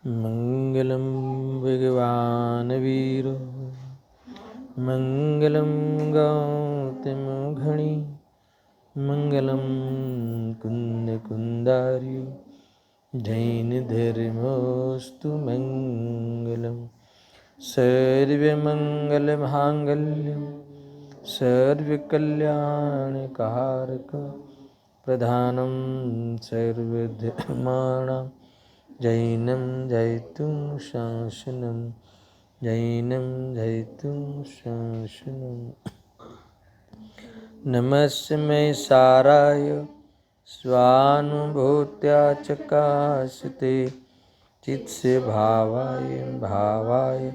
मंगलम भगवान वीरो मंगलम गौतमघणि मंगलम कुंद कुंदार्यो जैन धर्मोस्तु मंगलम सर्वमंगलमांगल्यं सर्वकल्याणकारकं प्रधानं सर्वधर्माणां जैनं जयतुं शासनं जैनं जयतुं शासनं नमस्मै साराय स्वानुभूत्या चकाशते चित्स्य भावाय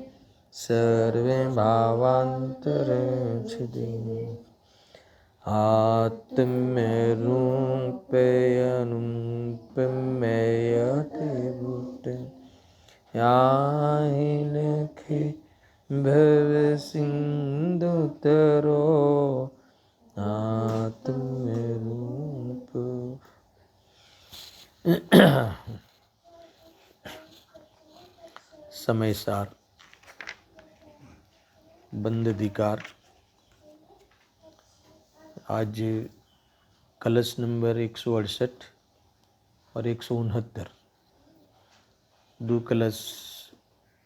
सर्वे भावान्तरच्छिदे आत्मरूपयनुपमेयते भूते याहि लखे भवसिन्धुतरो आत्मरूप। समय सार बंद अधिकार। आज कलश नंबर 168 और 169 दो कलश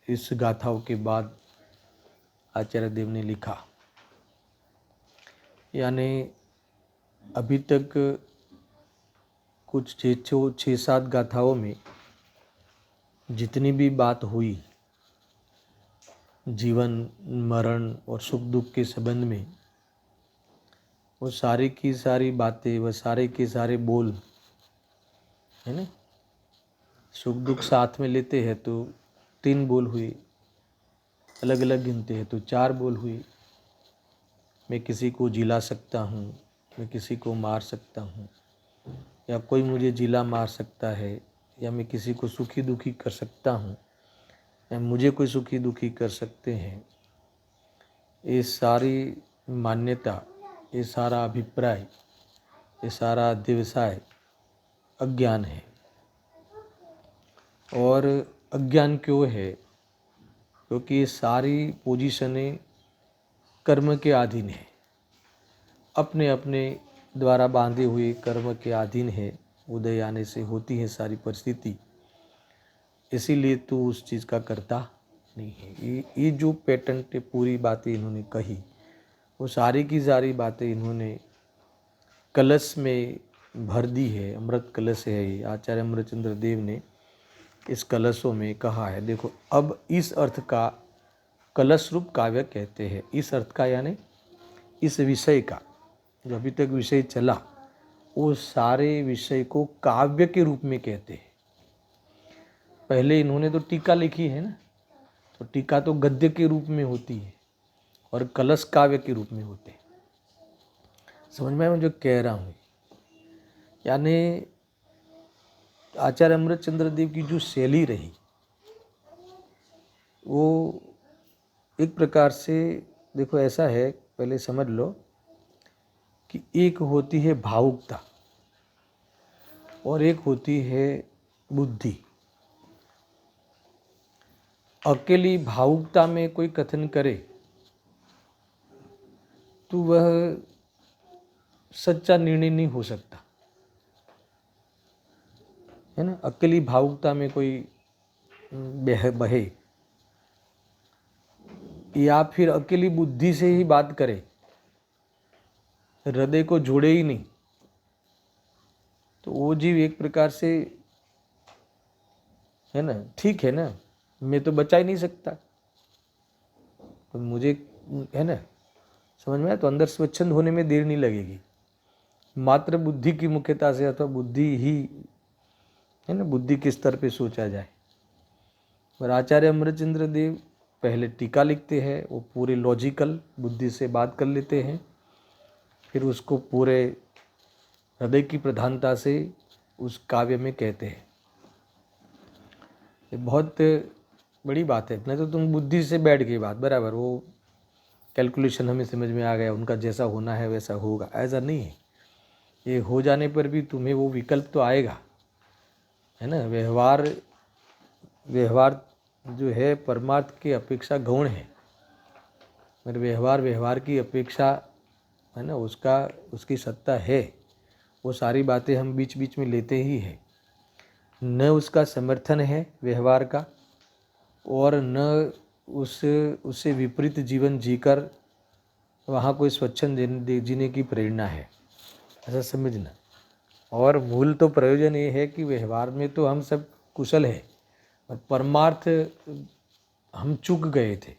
इस गाथाओं के बाद आचार्य देव ने लिखा। यानी अभी तक कुछ 6-7 गाथाओं में जितनी भी बात हुई जीवन मरण और सुख दुख के संबंध में, वो सारी की सारी बातें, वह सारे के सारे बोल है ना। सुख दुख साथ में लेते हैं तो 3 बोल हुई, अलग अलग गिनते हैं तो 4 बोल हुई। मैं किसी को जिला सकता हूँ, मैं किसी को मार सकता हूँ, या कोई मुझे जिला मार सकता है, या मैं किसी को सुखी दुखी कर सकता हूँ, या मुझे कोई सुखी दुखी कर सकते हैं। ये सारी मान्यता, ये सारा अभिप्राय, ये सारा व्यवसाय अज्ञान है। और अज्ञान क्यों है? क्योंकि ये सारी पोजीशनें कर्म के अधीन है, अपने अपने द्वारा बांधे हुए कर्म के अधीन है। उदय आने से होती है सारी परिस्थिति, इसीलिए तो उस चीज़ का करता नहीं है। ये जो पैटर्न पे पूरी बातें इन्होंने कही, वो सारी की सारी बातें इन्होंने कलश में भर दी है। अमृत कलश है ये। आचार्य अमृतचंद्र देव ने इस कलशों में कहा है, देखो अब इस अर्थ का कलश रूप काव्य कहते हैं। इस अर्थ का यानी इस विषय का, जो अभी तक विषय चला, वो सारे विषय को काव्य के रूप में कहते हैं। पहले इन्होंने तो टीका लिखी है ना, तो टीका तो गद्य के रूप में होती है और कलश काव्य के रूप में होते हैं। समझ में मैं जो कह रहा हूँ, यानी आचार्य अमृतचंद्र देव की जो शैली रही, वो एक प्रकार से देखो ऐसा है, पहले समझ लो कि एक होती है भावुकता और एक होती है बुद्धि। अकेली भावुकता में कोई कथन करे तो वह सच्चा निर्णय नहीं हो सकता, है ना। अकेली भावुकता में कोई बहे या फिर अकेली बुद्धि से ही बात करे, हृदय को जोड़े ही नहीं, तो वो जीव एक प्रकार से, है ना, ठीक है ना, मैं तो बचा ही नहीं सकता, तो मुझे, है ना, समझ में आया। तो अंदर स्वच्छंद होने में देर नहीं लगेगी। मात्र बुद्धि की मुख्यता से, अथवा बुद्धि ही, है ना, बुद्धि के स्तर पे सोचा जाए। और आचार्य अमृतचंद्र देव पहले टीका लिखते हैं, वो पूरे लॉजिकल बुद्धि से बात कर लेते हैं, फिर उसको पूरे हृदय की प्रधानता से उस काव्य में कहते हैं। ये बहुत बड़ी बात है। नहीं तो तुम बुद्धि से बैठ गई बात, बराबर, वो कैलकुलेशन हमें समझ में आ गया, उनका जैसा होना है वैसा होगा, ऐसा नहीं है। ये हो जाने पर भी तुम्हें वो विकल्प तो आएगा, है ना। व्यवहार व्यवहार जो है परमार्थ की अपेक्षा गौण है, मगर व्यवहार की अपेक्षा है ना, उसकी सत्ता है। वो सारी बातें हम बीच बीच में लेते ही हैं। न उसका समर्थन है व्यवहार का, और न उससे विपरीत जीवन जीकर वहाँ कोई स्वच्छंद जीने की प्रेरणा है, ऐसा समझना। और मूल तो प्रयोजन ये है कि व्यवहार में तो हम सब कुशल हैं, और परमार्थ हम चूक गए थे।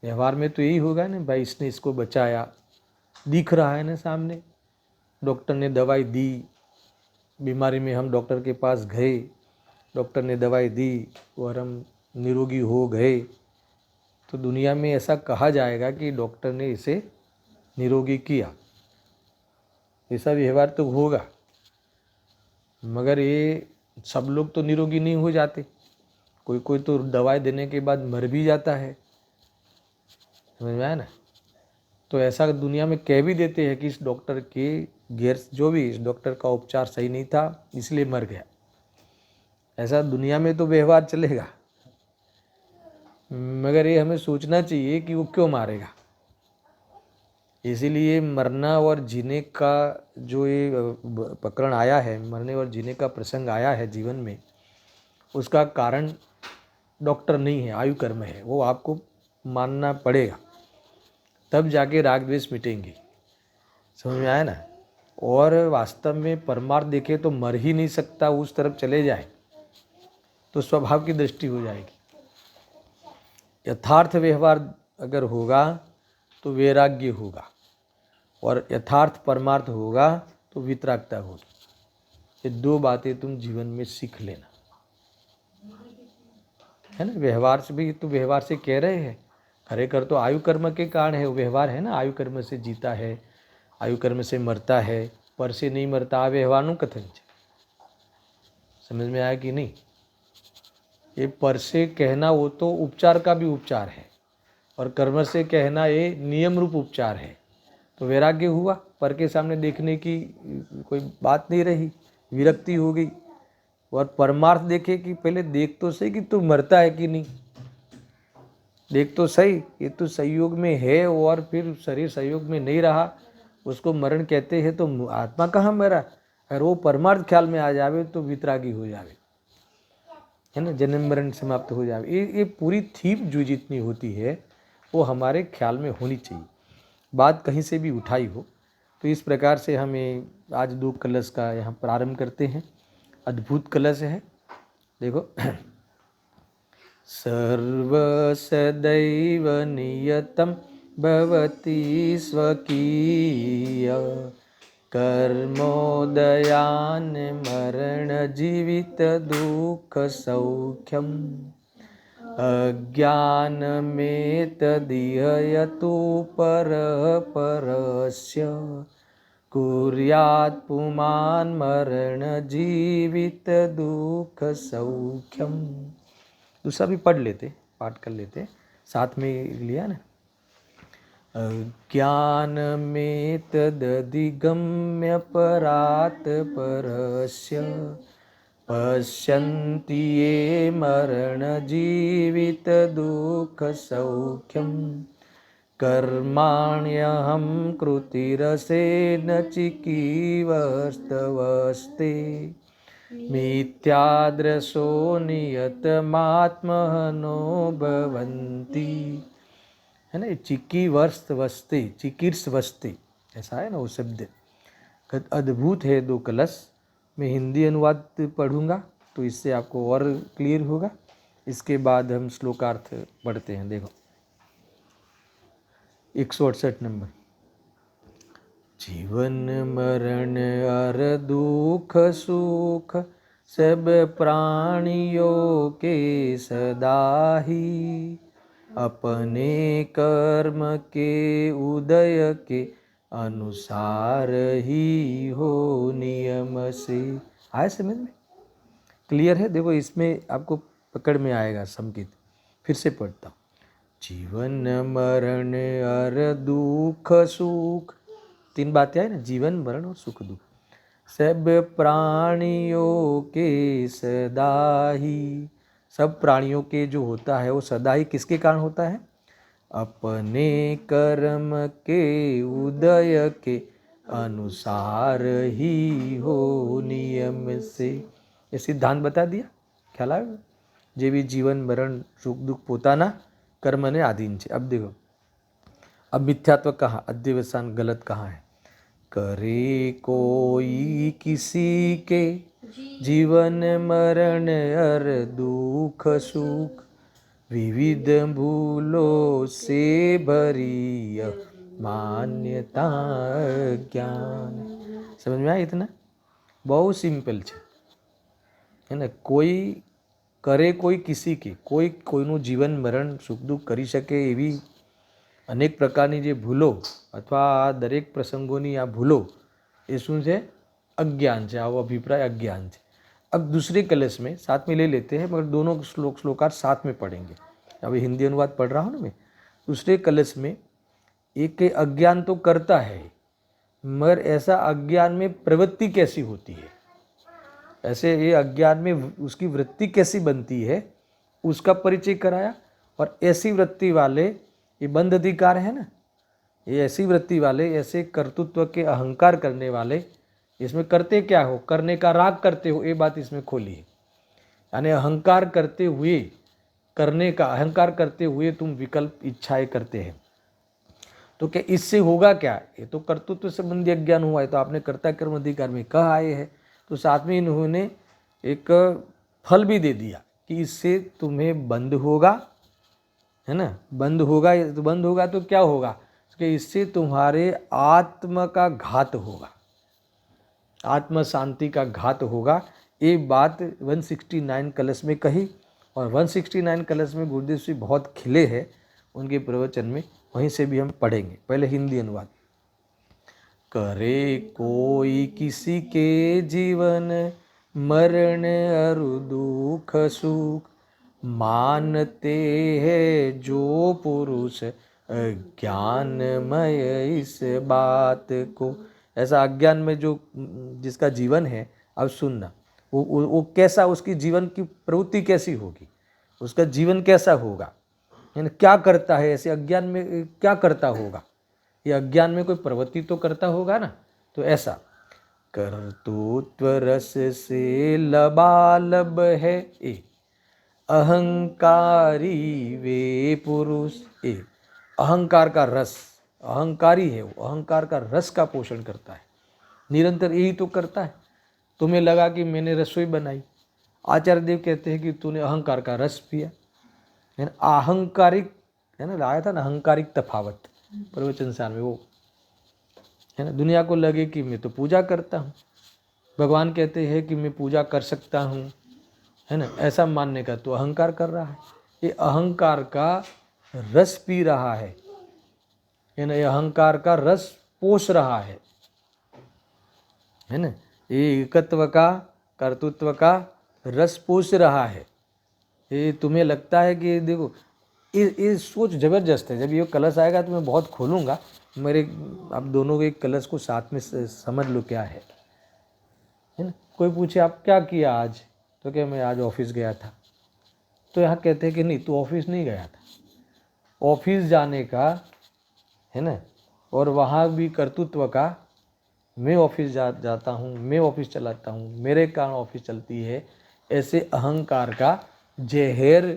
व्यवहार में तो यही होगा ना, भाई इसने इसको बचाया, दिख रहा है ना सामने, डॉक्टर ने दवाई दी, बीमारी में हम डॉक्टर के पास गए, डॉक्टर ने दवाई दी और हम निरोगी हो गए, तो दुनिया में ऐसा कहा जाएगा कि डॉक्टर ने इसे निरोगी किया, ऐसा व्यवहार तो होगा। मगर ये सब लोग तो निरोगी नहीं हो जाते, कोई कोई तो दवाई देने के बाद मर भी जाता है, समझ में आया ना। तो ऐसा दुनिया में कह भी देते हैं कि इस डॉक्टर के जो भी इस डॉक्टर का उपचार सही नहीं था इसलिए मर गया। ऐसा दुनिया में तो व्यवहार चलेगा, मगर ये हमें सोचना चाहिए कि वो क्यों मारेगा। इसीलिए मरना और जीने का जो ये प्रकरण आया है, मरने और जीने का प्रसंग आया है जीवन में, उसका कारण डॉक्टर नहीं है, आयु कर्म है। वो आपको मानना पड़ेगा, तब जाके राग द्वेष मिटेंगे, समझ में आया ना। और वास्तव में परमार्थ देखे तो मर ही नहीं सकता, उस तरफ चले जाए तो स्वभाव की दृष्टि हो जाएगी। यथार्थ व्यवहार अगर होगा तो वैराग्य होगा, और यथार्थ परमार्थ होगा तो वितरागता होगी। ये दो बातें तुम जीवन में सीख लेना, है ना। व्यवहार से भी तो व्यवहार से कह रहे हैं, खरेखर तो आयु कर्म के कारण है वो व्यवहार, है ना। आयु कर्म से जीता है, आयु कर्म से मरता है, पर से नहीं मरता। व्यवहार कथन, समझ में आया कि नहीं। ये पर से कहना वो तो उपचार का भी उपचार है, और कर्म से कहना ये नियम रूप उपचार है। तो वैराग्य हुआ, पर के सामने देखने की कोई बात नहीं रही, विरक्ति हो गई। और परमार्थ देखे कि पहले देख तो सही कि तू मरता है कि नहीं, देख तो सही, ये तो संयोग में है और फिर शरीर संयोग में नहीं रहा, उसको मरण कहते हैं। तो आत्मा कहाँ मरा, अगर वो परमार्थ ख्याल में आ जावे तो वितरागी हो जावे, है ना, जन्म मरण समाप्त हो जावे। ये पूरी थीम जो जितनी होती है वो हमारे ख्याल में होनी चाहिए, बात कहीं से भी उठाई हो। तो इस प्रकार से हमें आज 2 कलश का यहाँ प्रारंभ करते हैं। अद्भुत कलश है, देखो। सर्व सदैव नियतं भवति स्वकीय, कर्मोदयान् मरण जीवित दुःख सौख्यम्, अज्ञानमेतदिहयतु परस्य, कुर्यात् पुमान् मरण जीवित दुःख सौख्यम। दूसरा भी पढ़ लेते, पाठ कर लेते, साथ में लिया ना। ज्ञानमेतदधिगम्य परात् परस्य, पश्यन्ति ये मरण जीवित दुःख सौख्यम, कर्माण्यहं कृतिरसेन चिकीवस्तवस्ते, मिथ्यादृशो नियतमात्मनो भवन्ति, है ना। चिकीवर्स्तवस्ते, चिकीर्षवस्ते, ऐसा है ना वो शब्द। अद्भुत है 2 कलश। मैं हिंदी अनुवाद पढ़ूंगा तो इससे आपको और क्लियर होगा। इसके बाद हम श्लोकार्थ पढ़ते हैं। देखो 168 नंबर। जीवन मरण अर दुख सुख, सब प्राणियों के सदाही, अपने कर्म के उदय के अनुसार ही हो नियम से। आए समझ में, क्लियर है। देखो इसमें आपको पकड़ में आएगा संकेत। फिर से पढ़ता हूँ। जीवन मरण अर दुख सुख, 3 बातें आई ना, जीवन मरण और सुख दुख। सब प्राणियों के सदा ही, सब प्राणियों के जो होता है वो सदा ही किसके कारण होता है? अपने कर्म के उदय के अनुसार ही हो नियम से। ये सिद्धांत बता दिया, ख्याल आया? जे भी जीवन मरण सुख दुख पोताना कर्म ने आधीन छे। अब देखो, अब मिथ्यात्व कहाँ, अध्यवसान गलत कहाँ है? करे कोई किसी के जीवन मरण अर दुख सुख, विविध भूलों से भरी मान्यता ज्ञान। समझ में आया इतना? बहुत सिंपल છે, है ना? कोई करे कोई किसी के, કોઈ કોઈનું જીવન મરણ સુખ દુઃખ કરી શકે એવી અનેક પ્રકારની જે ભૂલો અથવા આ દરેક પ્રસંગોની આ ભૂલો એ શું છે? અજ્ઞાન છે। આવો અભિપ્રાય અજ્ઞાન છે। अब दूसरे कलश में साथ में ले लेते हैं, मगर दोनों श्लोकार साथ में पढ़ेंगे। अभी हिंदी अनुवाद पढ़ रहा हूँ ना मैं। दूसरे कलश में एक अज्ञान तो करता है, मगर ऐसा अज्ञान में प्रवृत्ति कैसी होती है, ऐसे ये अज्ञान में उसकी वृत्ति कैसी बनती है, उसका परिचय कराया। और ऐसी वृत्ति वाले, ये बंध अधिकार है ना, ये ऐसी वृत्ति वाले, ऐसे कर्तृत्व के अहंकार करने वाले, इसमें करते क्या हो? करने का राग करते हो, ये बात इसमें खोली है। यानी अहंकार करते हुए, करने का अहंकार करते हुए तुम विकल्प इच्छाएं करते हैं, तो क्या इससे होगा क्या? ये तो कर्तृत्व संबंधी अज्ञान हुआ है। तो आपने कर्ता कर्म अधिकार में कह आए हैं, तो साथ में इन्होंने एक फल भी दे दिया कि इससे तुम्हें बंध होगा, है ना? बंध होगा, तो बंध होगा तो क्या होगा कि इससे तुम्हारे आत्म का घात होगा, आत्म शांति का घात होगा। ये बात 169 कलश में कही। और 169 कलश में गुरुदेव जी बहुत खिले हैं उनके प्रवचन में, वहीं से भी हम पढ़ेंगे। पहले हिंदी अनुवाद। करे कोई किसी के जीवन मरण अरु दुख सुख, मानते हैं जो पुरुष अज्ञानमय इस बात को। ऐसा अज्ञान में जो जिसका जीवन है, अब सुनना, वो कैसा, उसकी जीवन की प्रवृत्ति कैसी होगी, उसका जीवन कैसा होगा, यानी क्या करता है, ऐसे अज्ञान में क्या करता होगा? ये अज्ञान में कोई प्रवृत्ति तो करता होगा ना। तो ऐसा कर्तृत्व रस से लबालब है ए, अहंकारी वे पुरुष ए। अहंकार का रस, अहंकारी है वो, अहंकार का रस का पोषण करता है, निरंतर यही तो करता है। तुम्हें लगा कि मैंने रसोई बनाई, आचार्य देव कहते हैं कि तूने अहंकार का रस पिया, है ना? अहंकारिक, है ना, लाया था ना अहंकारिक तफावत प्रवचन सार में, वो है ना। दुनिया को लगे कि मैं तो पूजा करता हूँ, भगवान कहते हैं कि मैं पूजा कर सकता हूँ, है ना, ऐसा मानने का तो अहंकार कर रहा है। ये अहंकार का रस पी रहा है ना, ये अहंकार का रस पोष रहा है ना। ये एकत्व का, कर्तृत्व का रस पोष रहा है। ये तुम्हें लगता है कि देखो, ये सोच जबरदस्त है। जब ये कलश आएगा तो मैं बहुत खोलूँगा, मेरे आप दोनों के कलश को साथ में समझ लो क्या है ना। कोई पूछे आप क्या किया आज, तो क्या मैं आज ऑफिस गया था, तो यहाँ कहते हैं कि नहीं तू ऑफिस नहीं गया था। ऑफिस जाने का, है ना, और वहाँ भी कर्तृत्व का, मैं ऑफिस जाता हूँ, मैं ऑफिस चलाता हूँ, मेरे कारण ऑफिस चलती है, ऐसे अहंकार का जहर,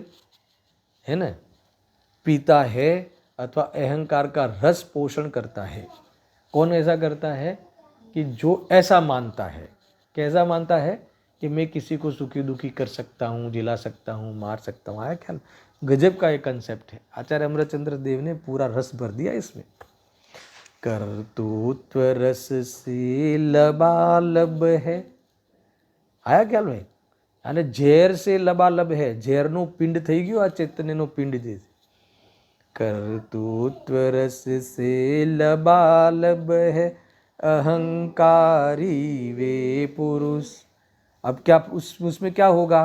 है ना, पीता है अथवा अहंकार का रस पोषण करता है। कौन ऐसा करता है? कि जो ऐसा मानता है, कैसा मानता है कि मैं किसी को सुखी दुखी कर सकता हूँ, जिला सकता हूँ, मार सकता हूँ। आया ख्याल? गजब का एक कंसेप्ट है। आचार्य अमृतचंद्र देव ने पूरा रस भर दिया इसमें। कर्तृत्व रस से लबालब है, आया ख्याल में? यानी ઝેર से લબાલબ है, ઝેરનું पिंड થઈ ગયું આ ચૈતન્યનો पिंड જે છે। कर्तृत्व रस से लबालब है, अहंकारी वे पुरुष। अब क्या उसमें क्या होगा?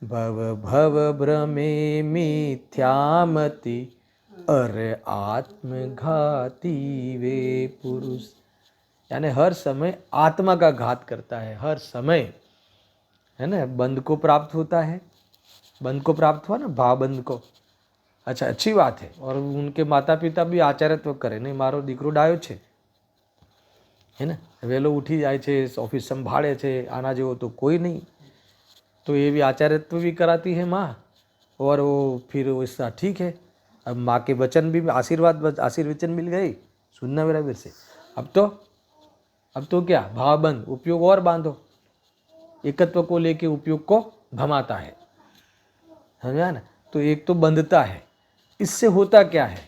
भव भव भ्रमे मिथ्यामति, अरे आत्मघाती वे पुरुष। यानी हर समय आत्मा का घात करता है, हर समय, है ना। बंध को प्राप्त होता है, बंध को प्राप्त हुआ ना, भावबंध को। अच्छा, अच्छी बात है। और उनके माता पिता भी आचार्यत्व करे, नहीं મારો દીકરો ડાયો છે, है ना, વહેલો ઉઠી જાય છે, ઓફિસ સંભાળે છે, આના જેવો तो कोई नहीं। तो ये भी आचार्यत्व भी कराती है माँ, और वो फिर वैसा ठीक है। अब माँ के वचन भी आशीर्वचन मिल गई, सुनना मेरा फिर से। अब तो क्या, भावबंध, उपयोग और बांधो, एकत्व को लेके उपयोग को भमाता है, समझा ना। तो एक तो बंधता है, इससे होता क्या है,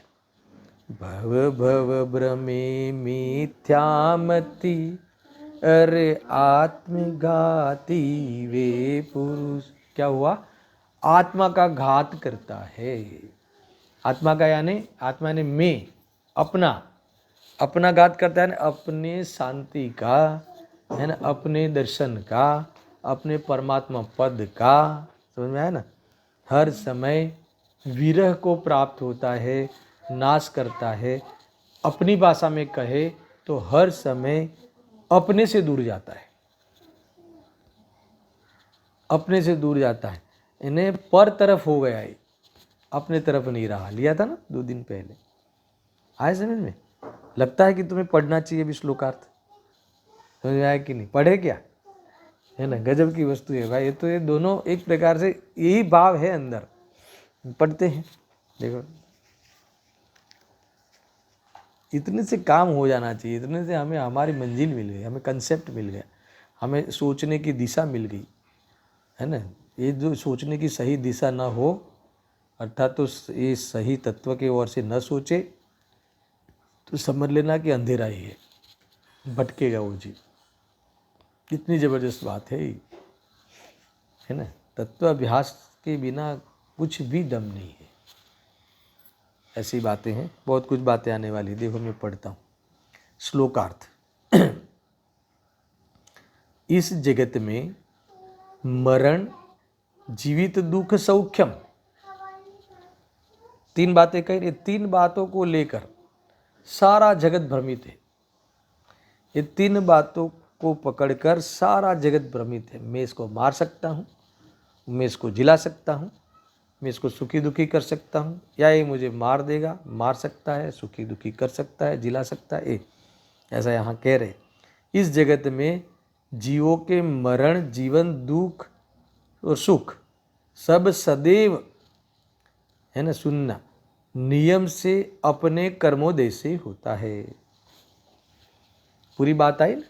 भव भव भ्रमे मिथ्यामति, अरे आत्मघाती वे पुरुष। क्या हुआ, आत्मा का घात करता है। आत्मा का यानी, आत्मा ने मैं, अपना घात करता है ना, अपने शांति का, है ना, अपने दर्शन का, अपने परमात्मा पद का, समझ में आया ना। हर समय विरह को प्राप्त होता है, नाश करता है। अपनी भाषा में कहे तो हर समय अपने से दूर जाता है, अपने से दूर जाता है। इन्हें पर तरफ हो गया है, अपने तरफ नहीं रहा। लिया था ना 2 दिन पहले, आए समझ में। लगता है कि तुम्हें पढ़ना चाहिए भी श्लोकार्थ, समझ में आया कि नहीं, पढ़े क्या, है ना। गजब की वस्तु है भाई। ये दोनों एक प्रकार से यही भाव है अंदर, पढ़ते हैं। देखो, इतने से काम हो जाना चाहिए, इतने से हमें हमारी मंजिल मिल गई, हमें कंसेप्ट मिल गया, हमें सोचने की दिशा मिल गई, है ना। ये जो सोचने की सही दिशा ना हो, अर्थात तो ये सही तत्व के ओर से न सोचे, तो समझ लेना कि अंधेरा ही है, भटकेगा वो जीव। कितनी ज़बरदस्त बात है ये, है ना। तत्वाभ्यास के बिना कुछ भी दम नहीं है। ऐसी बातें हैं, बहुत कुछ बातें आने वाली। देखो मैं पढ़ता हूँ श्लोकार्थ। इस जगत में मरण, जीवित, दुख, सौख्यम, 3 बातें कही। ये 3 बातों को लेकर सारा जगत भ्रमित है। ये 3 बातों को पकड़कर सारा जगत भ्रमित है। मैं इसको मार सकता हूँ, मैं इसको जिला सकता हूँ, मैं इसको सुखी दुखी कर सकता हूँ, या ये मुझे मार देगा, मार सकता है, सुखी दुखी कर सकता है, जिला सकता है। ऐसा यहाँ कह रहे। इस जगत में जीवों के मरण, जीवन, दुख और सुख सब सदैव, है ना, सुनना, नियम से अपने कर्मोदय से होता है। पूरी बात आई ना।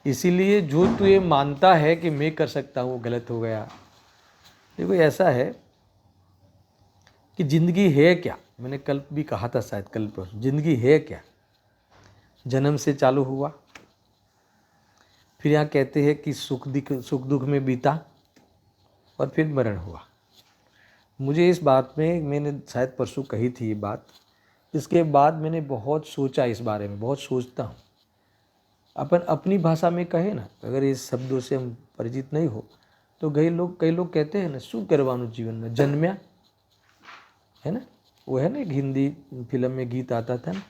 इसीलिए जो तू ये मानता है कि मैं कर सकता हूँ, वो गलत हो गया। देखो ऐसा है कि जिंदगी है क्या, मैंने कल भी कहा था, शायद कल पर, जिंदगी है क्या। जन्म से चालू हुआ, फिर यहाँ कहते हैं कि सुख दुख में बीता, और फिर मरण हुआ। मुझे इस बात में, मैंने शायद परसों कही थी ये बात, इसके बाद मैंने बहुत सोचा इस बारे में, बहुत सोचता हूँ। अपन अपनी भाषा में कहे ना, अगर इस शब्दों से हम परिचित नहीं हो तो कई लोग कहते हैं ना, शू करवानु जीवन में, जन्म्या, है ना। वो है ना, एक हिंदी फिल्म में गीत आता था ना,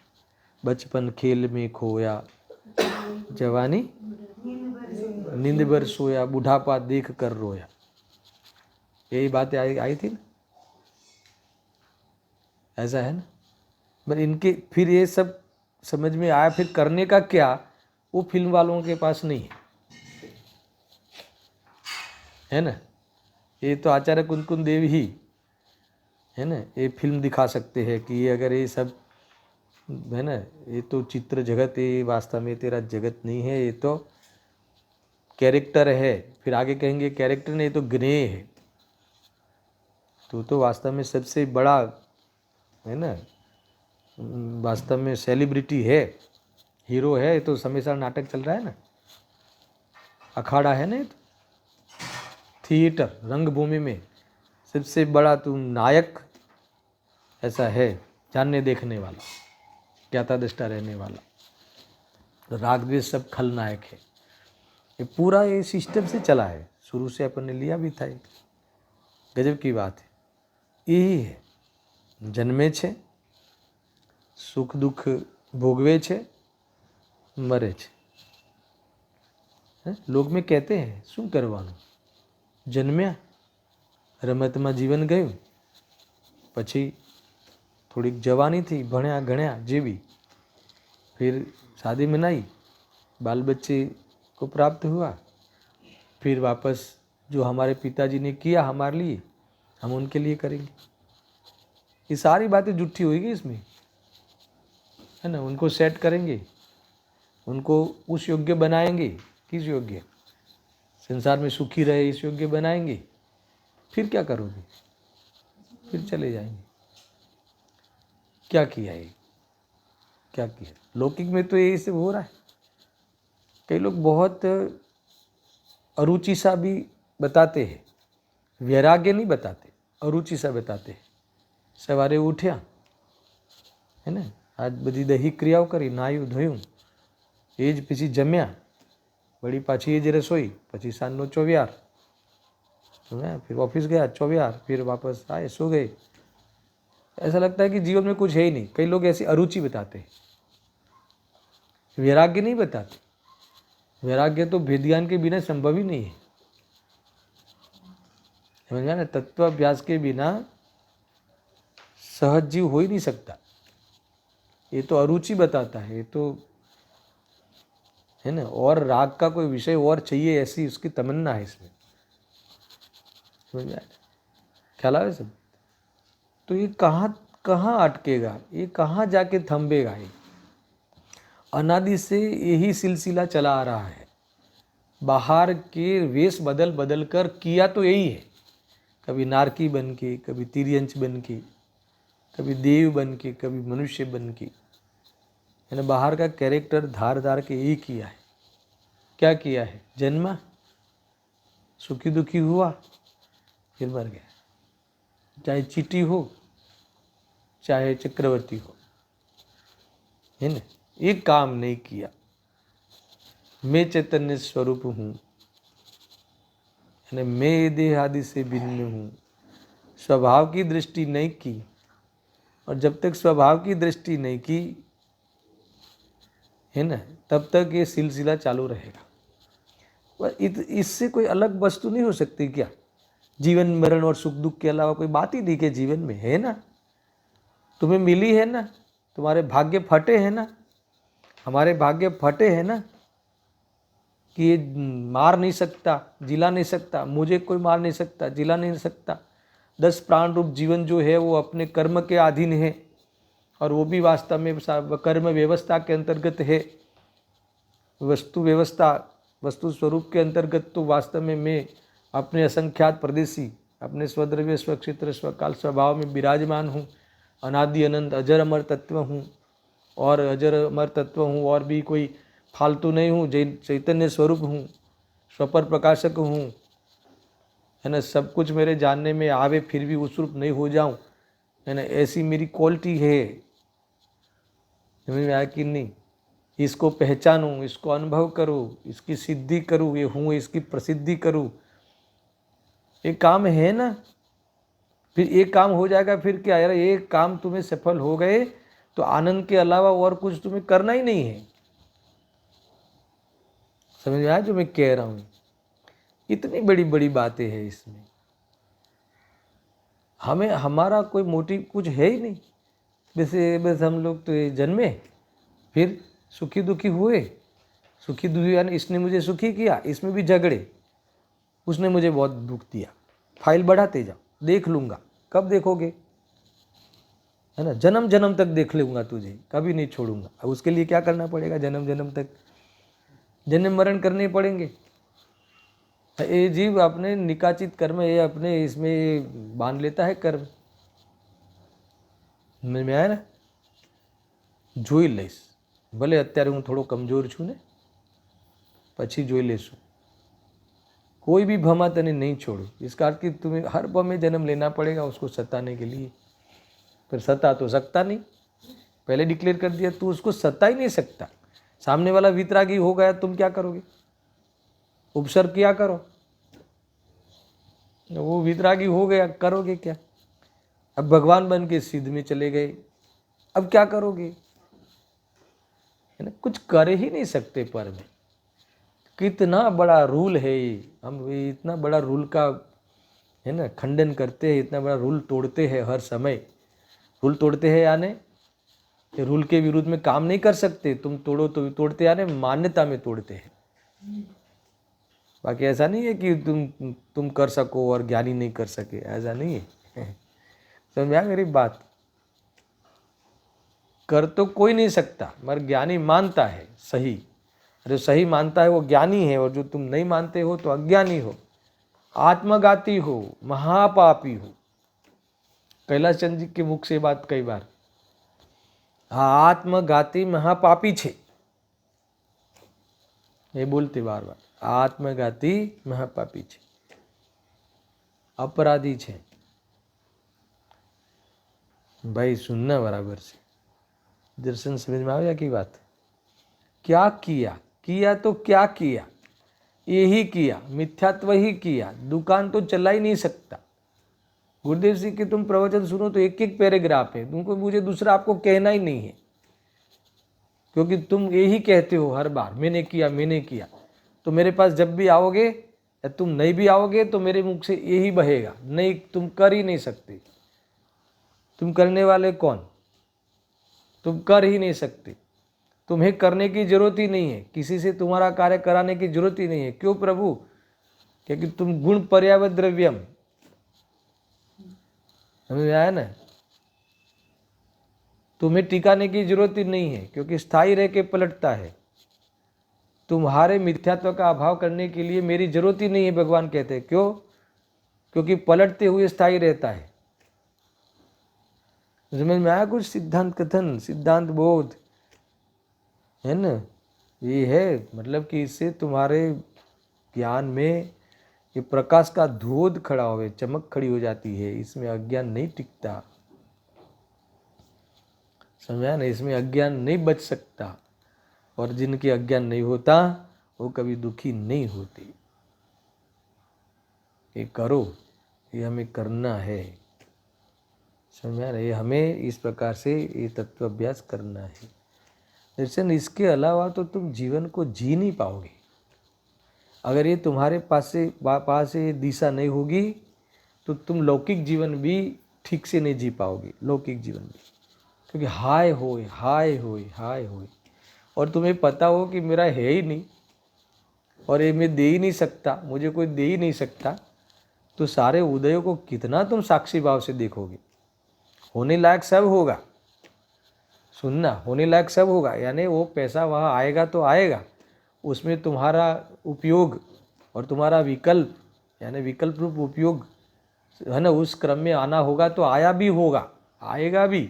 बचपन खेल में खोया, जवानी नींद भर सोया, बुढ़ापा देख कर रोया। यही बातें आई थी ना, ऐसा है ना। पर इनके फिर ये सब समझ में आया, फिर करने का क्या, वो फिल्म वालों के पास नहीं है ना। ये तो आचार्य कुंदकुंद देव ही, है ना, ये फिल्म दिखा सकते हैं कि ये अगर ये सब, है ना, ये तो चित्र जगत है, वास्तव में तेरा जगत नहीं है, ये तो कैरेक्टर है। फिर आगे कहेंगे कैरेक्टर नहीं, तो ग्नेह है। तो वास्तव में सबसे बड़ा, है ना, वास्तव में सेलिब्रिटी है, हीरो है। तो हमेशा नाटक चल रहा है ना, अखाड़ा है ना, तो थिएटर, रंगभूमि में सबसे बड़ा तुम नायक ऐसा है, जानने देखने वाला, ज्ञाता दृष्टा रहने वाला। राग द्वेष सब खलनायक है। ये पूरा ये सिस्टम से चला है, शुरू से अपन ने लिया भी था। गजब की बात है। यही है, जन्मे छे, सुख दुख भोगवे छे, मरे छे। लोग में कहते हैं शू करवानुं, जन्म्या, રમતમાં જીવન ગયું, પછી થોડીક જવાની थी, ભણ્યા ગણ્યા જેવી, फिर शादी मनाई, बाल बच्चे को प्राप्त हुआ, फिर वापस जो हमारे पिताजी ने किया हमारे लिए हम उनके लिए करेंगे। ये सारी बातें झूठी होगी इसमें, है ना। उनको सेट करेंगे, उनको उस योग्य बनाएंगे, किस योग्य, संसार में सुखी रहे इस योग्य बनाएंगे। फिर क्या करोगे, फिर चले जाएंगे। क्या किया ये, क्या किया। लौकिक में तो यही सब हो रहा है। कई लोग बहुत अरुचि सा भी बताते हैं, वैराग्य नहीं बताते, अरुचि सा बताते हैं। सवारे उठ्या, है ने, आज बधी दही क्रियाओं करी, नाह्યું ધોયું, એ જ પછી જમ્યા, વળી પાછી એ જ રસોઈ, પછી સાંજનો ચોવ્યાર, फिर ऑफिस गया चौव्यार, फिर वापस आए सो गए। ऐसा लगता है कि जीवन में कुछ है ही नहीं। कई लोग ऐसी अरुचि बताते हैं, वैराग्य नहीं बताते। वैराग्य तो वेद ज्ञान के बिना संभव ही नहीं है, समझा ना। तत्वाभ्यास के बिना सहज जीव हो ही नहीं सकता। ये तो अरुचि बताता है, ये तो है ना। और राग का कोई विषय और चाहिए, ऐसी उसकी तमन्ना है इसमें, समझ में आया, ख्याल आवे सब। तो ये कहाँ कहाँ अटकेगा, ये कहाँ जाके थंबेगा। ये अनादि से यही सिलसिला चला आ रहा है। बाहर के वेश बदल बदल कर किया तो यही है, कभी नारकी बन के, कभी तिर्यंच बन के, कभी देव बन के, कभी मनुष्य बन के, है ना। बाहर का कैरेक्टर धार धार के यही किया है। क्या किया है, जन्मा, सुखी दुखी हुआ, फिर मर गया। चाहे चीटी हो, चाहे चक्रवर्ती हो, है ना। एक काम नहीं किया, मैं चैतन्य स्वरूप हूँ, है ना, मैं देह आदि से भिन्न हूँ। स्वभाव की दृष्टि नहीं की, और जब तक स्वभाव की दृष्टि नहीं की, है ना, तब तक ये सिलसिला चालू रहेगा। इससे कोई अलग वस्तु नहीं हो सकती क्या। जीवन मरण और सुख दुख के अलावा कोई बात ही नहीं के जीवन में, है ना। तुम्हें मिली है ना, तुम्हारे भाग्य फटे हैं ना, हमारे भाग्य फटे हैं ना, कि ये मार नहीं सकता, जिला नहीं सकता, मुझे कोई मार नहीं सकता, जिला नहीं सकता। 10 प्राण रूप जीवन जो है वो अपने कर्म के अधीन है, और वो भी वास्तव में कर्म व्यवस्था के अंतर्गत है। वस्तु व्यवस्था, वस्तु स्वरूप के अंतर्गत तो वास्तव में मैं अपने असंख्यात प्रदेशी, अपने स्वद्रव्य स्वक्षेत्र स्वकाल स्वभाव में विराजमान हूँ। अनादि अनंत अजर अमर तत्व हूँ, और अजर अमर तत्व हूँ, और भी कोई फालतू नहीं हूँ। चैतन्य स्वरूप हूँ, स्वपर प्रकाशक हूँ, है ना। सब कुछ मेरे जानने में आवे फिर भी उस रूप नहीं हो जाऊँ, है ना। ऐसी मेरी क्वालिटी है, समझ में आया कि नहीं। इसको पहचानूँ, इसको अनुभव करूँ, इसकी सिद्धि करूँ, ये हूँ इसकी प्रसिद्धि करूँ, ये काम है ना। फिर एक काम हो जाएगा, फिर क्या यार, एक काम तुम्हें सफल हो गए तो आनंद के अलावा और कुछ तुम्हें करना ही नहीं है। समझ में आया जो मैं कह रहा हूँ। इतनी बड़ी बड़ी बातें हैं इसमें। हमें हमारा कोई मोटिव कुछ है ही नहीं। वैसे बस हम लोग तो ये जन्मे, फिर सुखी दुखी हुए। सुखी दुखी यानी इसने मुझे सुखी किया, इसमें भी झगड़े, उसने मुझे बहुत दुख दिया। फाइल बढ़ाते जाओ, देख लूँगा। कब देखोगे, है ना। जन्म जन्म तक देख लूँगा तुझे, कभी नहीं छोड़ूंगा। अब उसके लिए क्या करना पड़ेगा, जन्म जन्म तक जन्म मरण करने पड़ेंगे। ये जीव अपने निकाचित कर्म, ये अपने इसमें बांध लेता है कर्म। समझ में आया ना। જોઈ લઈશ, ભલે અત્યારે હું થોડો કમજોર છું ને, પછી જોઈ લેશું। कोई भी भमा तने नहीं छोड़ो, इसका अर्थ कि तुम्हें हर भमे जन्म लेना पड़ेगा उसको सताने के लिए। फिर सता तो सकता नहीं, पहले डिक्लेयर कर दिया, तू उसको सता ही नहीं सकता। सामने वाला वितरागी हो गया, तुम क्या करोगे, उपसर्ग क्या करो, वो वितरागी हो गया, करोगे क्या। अब भगवान बन के सिद्ध में चले गए, अब क्या करोगे, है ना। कुछ कर ही नहीं सकते। पर में कितना बड़ा रूल है ये, हम इतना बड़ा रूल का है ना, खंडन करते हैं, इतना बड़ा रूल तोड़ते हैं हर समय। रूल तोड़ते हैं यानी कि रूल के विरुद्ध में काम नहीं कर सकते, तुम तोड़ो तो तोड़ते, यानी मान्यता में तोड़ते हैं। बाकी ऐसा नहीं है कि तुम कर सको और ज्ञानी नहीं कर सके, ऐसा नहीं है। समझा मेरी बात? कर तो कोई नहीं सकता, मगर ज्ञानी मानता है सही। जो सही मानता है वो ज्ञानी है, और जो तुम नहीं मानते हो तो अज्ञानी हो, आत्मघाती हो, महापापी हो। कैलाश चंद जी के मुख से बात कई बार, आत्मघाती महापापी छे, ये बोलते बार बार, आत्मघाती महापापी छे, अपराधी छे। भाई सुनना बराबर से, दर्शन समझ में आया की बात? क्या किया? किया तो क्या किया? यही किया, मिथ्यात्व ही किया, दुकान तो चला ही नहीं सकता। गुरुदेव जी के तुम प्रवचन सुनो तो एक एक पैराग्राफ है, तुमको मुझे दूसरा आपको कहना ही नहीं है, क्योंकि तुम यही कहते हो हर बार, मैंने किया मैंने किया। तो मेरे पास जब भी आओगे या तुम नहीं भी आओगे तो मेरे मुख से यही बहेगा, नहीं तुम कर ही नहीं सकते। तुम करने वाले कौन? तुम कर ही नहीं सकते, तुम्हें करने की जरूरत ही नहीं है, किसी से तुम्हारा कार्य कराने की जरूरत ही नहीं है। क्यों प्रभु? क्योंकि तुम गुण पर्यावत द्रव्यम, समझ में आया ना? तुम्हें टिकाने की जरूरत ही नहीं है, क्योंकि स्थायी रह के पलटता है। तुम्हारे मिथ्यात्व का अभाव करने के लिए मेरी जरूरत ही नहीं है, भगवान कहते हैं। क्यों? क्योंकि पलटते हुए स्थायी रहता है। समझ में आया कुछ? सिद्धांत कथन, सिद्धांत बोध है ना, ये है। मतलब कि इससे तुम्हारे ज्ञान में ये प्रकाश का धोध खड़ा हो, चमक खड़ी हो जाती है, इसमें अज्ञान नहीं टिकता। समझा ना? इसमें अज्ञान नहीं बच सकता, और जिनके अज्ञान नहीं होता वो कभी दुखी नहीं होते। ये करो, ये हमें करना है। समझा ना? ये हमें इस प्रकार से ये तत्व अभ्यास करना है। दर्शन, इसके अलावा तो तुम जीवन को जी नहीं पाओगे। अगर ये तुम्हारे पास से दिशा नहीं होगी तो तुम लौकिक जीवन भी ठीक से नहीं जी पाओगे, लौकिक जीवन भी। क्योंकि हाय होए हाय होए हाय होए, और तुम्हें पता हो कि मेरा है ही नहीं और ये मैं दे ही नहीं सकता, मुझे कोई दे ही नहीं सकता, तो सारे उदयों को कितना तुम साक्षी भाव से देखोगे। होने लायक सब होगा, सुनना, होने लायक सब होगा, यानी वो पैसा वहाँ आएगा तो आएगा, उसमें तुम्हारा उपयोग और तुम्हारा विकल्प, यानी विकल्प रूप उपयोग है ना, उस क्रम में आना होगा तो आया भी होगा, आएगा भी,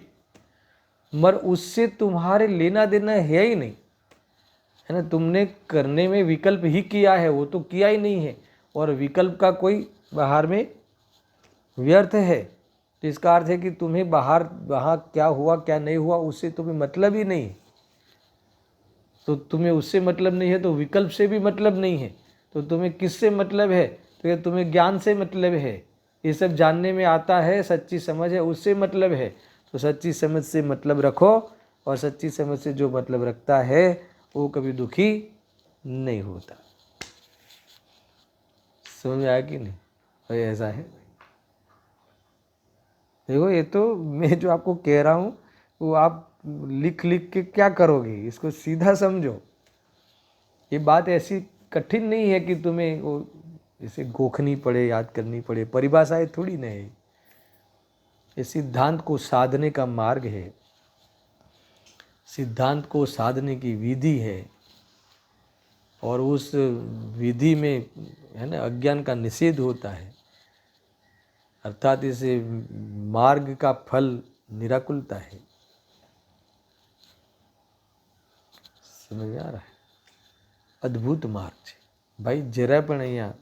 मगर उससे तुम्हारे लेना देना है ही नहीं, है ना। तुमने करने में विकल्प ही किया है, वो तो किया ही नहीं है, और विकल्प का कोई बाहर में व्यर्थ है। तो इसका अर्थ है कि तुम्हें बाहर वहाँ क्या हुआ क्या नहीं हुआ उससे तुम्हें मतलब ही नहीं। तो तुम्हें उससे मतलब नहीं है तो विकल्प से भी मतलब नहीं है, तो तुम्हें किससे मतलब है? तो ये तुम्हें ज्ञान से मतलब है, ये सब जानने में आता है, सच्ची समझ है, उससे मतलब है। तो सच्ची समझ से मतलब रखो, और सच्ची समझ से जो मतलब रखता है वो कभी दुखी नहीं होता। समझ में आया कि नहीं? भाई ऐसा है। देखो, ये तो मैं जो आपको कह रहा हूँ वो आप लिख लिख के क्या करोगे, इसको सीधा समझो। ये बात ऐसी कठिन नहीं है कि तुम्हें वो इसे गोखनी पड़े, याद करनी पड़े, परिभाषाएं थोड़ी नहीं है। ये सिद्धांत को साधने का मार्ग है, सिद्धांत को साधने की विधि है, और उस विधि में है ना अज्ञान का निषेध होता है, अर्थात इसे मार्ग का फल निराकुलता है। समझ में आ रहा है? अद्भुत मार्ग है भाई। जरा पण અહીંયા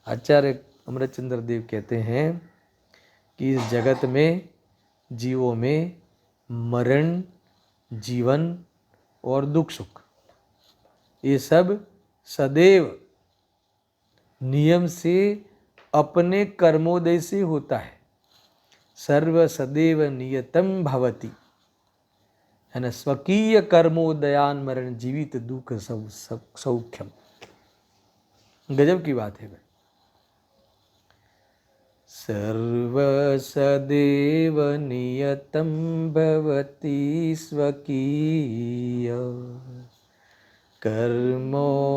आचार्य अमृतचंद्र देव कहते हैं कि इस जगत में जीवों में मरण, जीवन और दुख सुख, ये सब सदैव नियम से अपने कर्मोदय से होता है। सर्व सदैव नियतम भवति, है ना, स्वकीय कर्मोदयान मरण जीवित दुख सौख्यम। गजब की बात है भाई। सर्वसदेव नियतं भवति स्वकीय कर्मोदयान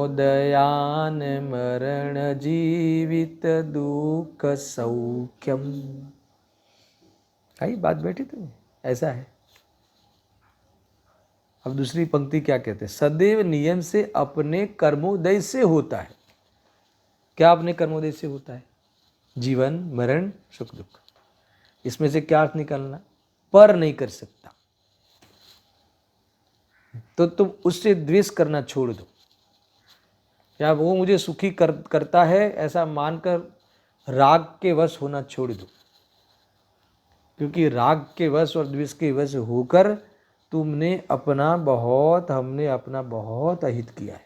मरण जीवित दुख सौख्यम। आई बात बैठी तुम्हें, ऐसा है। अब दूसरी पंक्ति क्या कहते हैं? सदैव नियम से अपने कर्मोदय से होता है। क्या अपने कर्मोदय से होता है? जीवन मरण सुख दुख। इसमें से क्या अर्थ निकालना? पर नहीं कर सकता तो तुम उससे द्वेष करना छोड़ दो, या वो मुझे सुखी करता है ऐसा मानकर राग के वश होना छोड़ दो, क्योंकि राग के वश और द्वेष के वश होकर हमने अपना बहुत अहित किया है।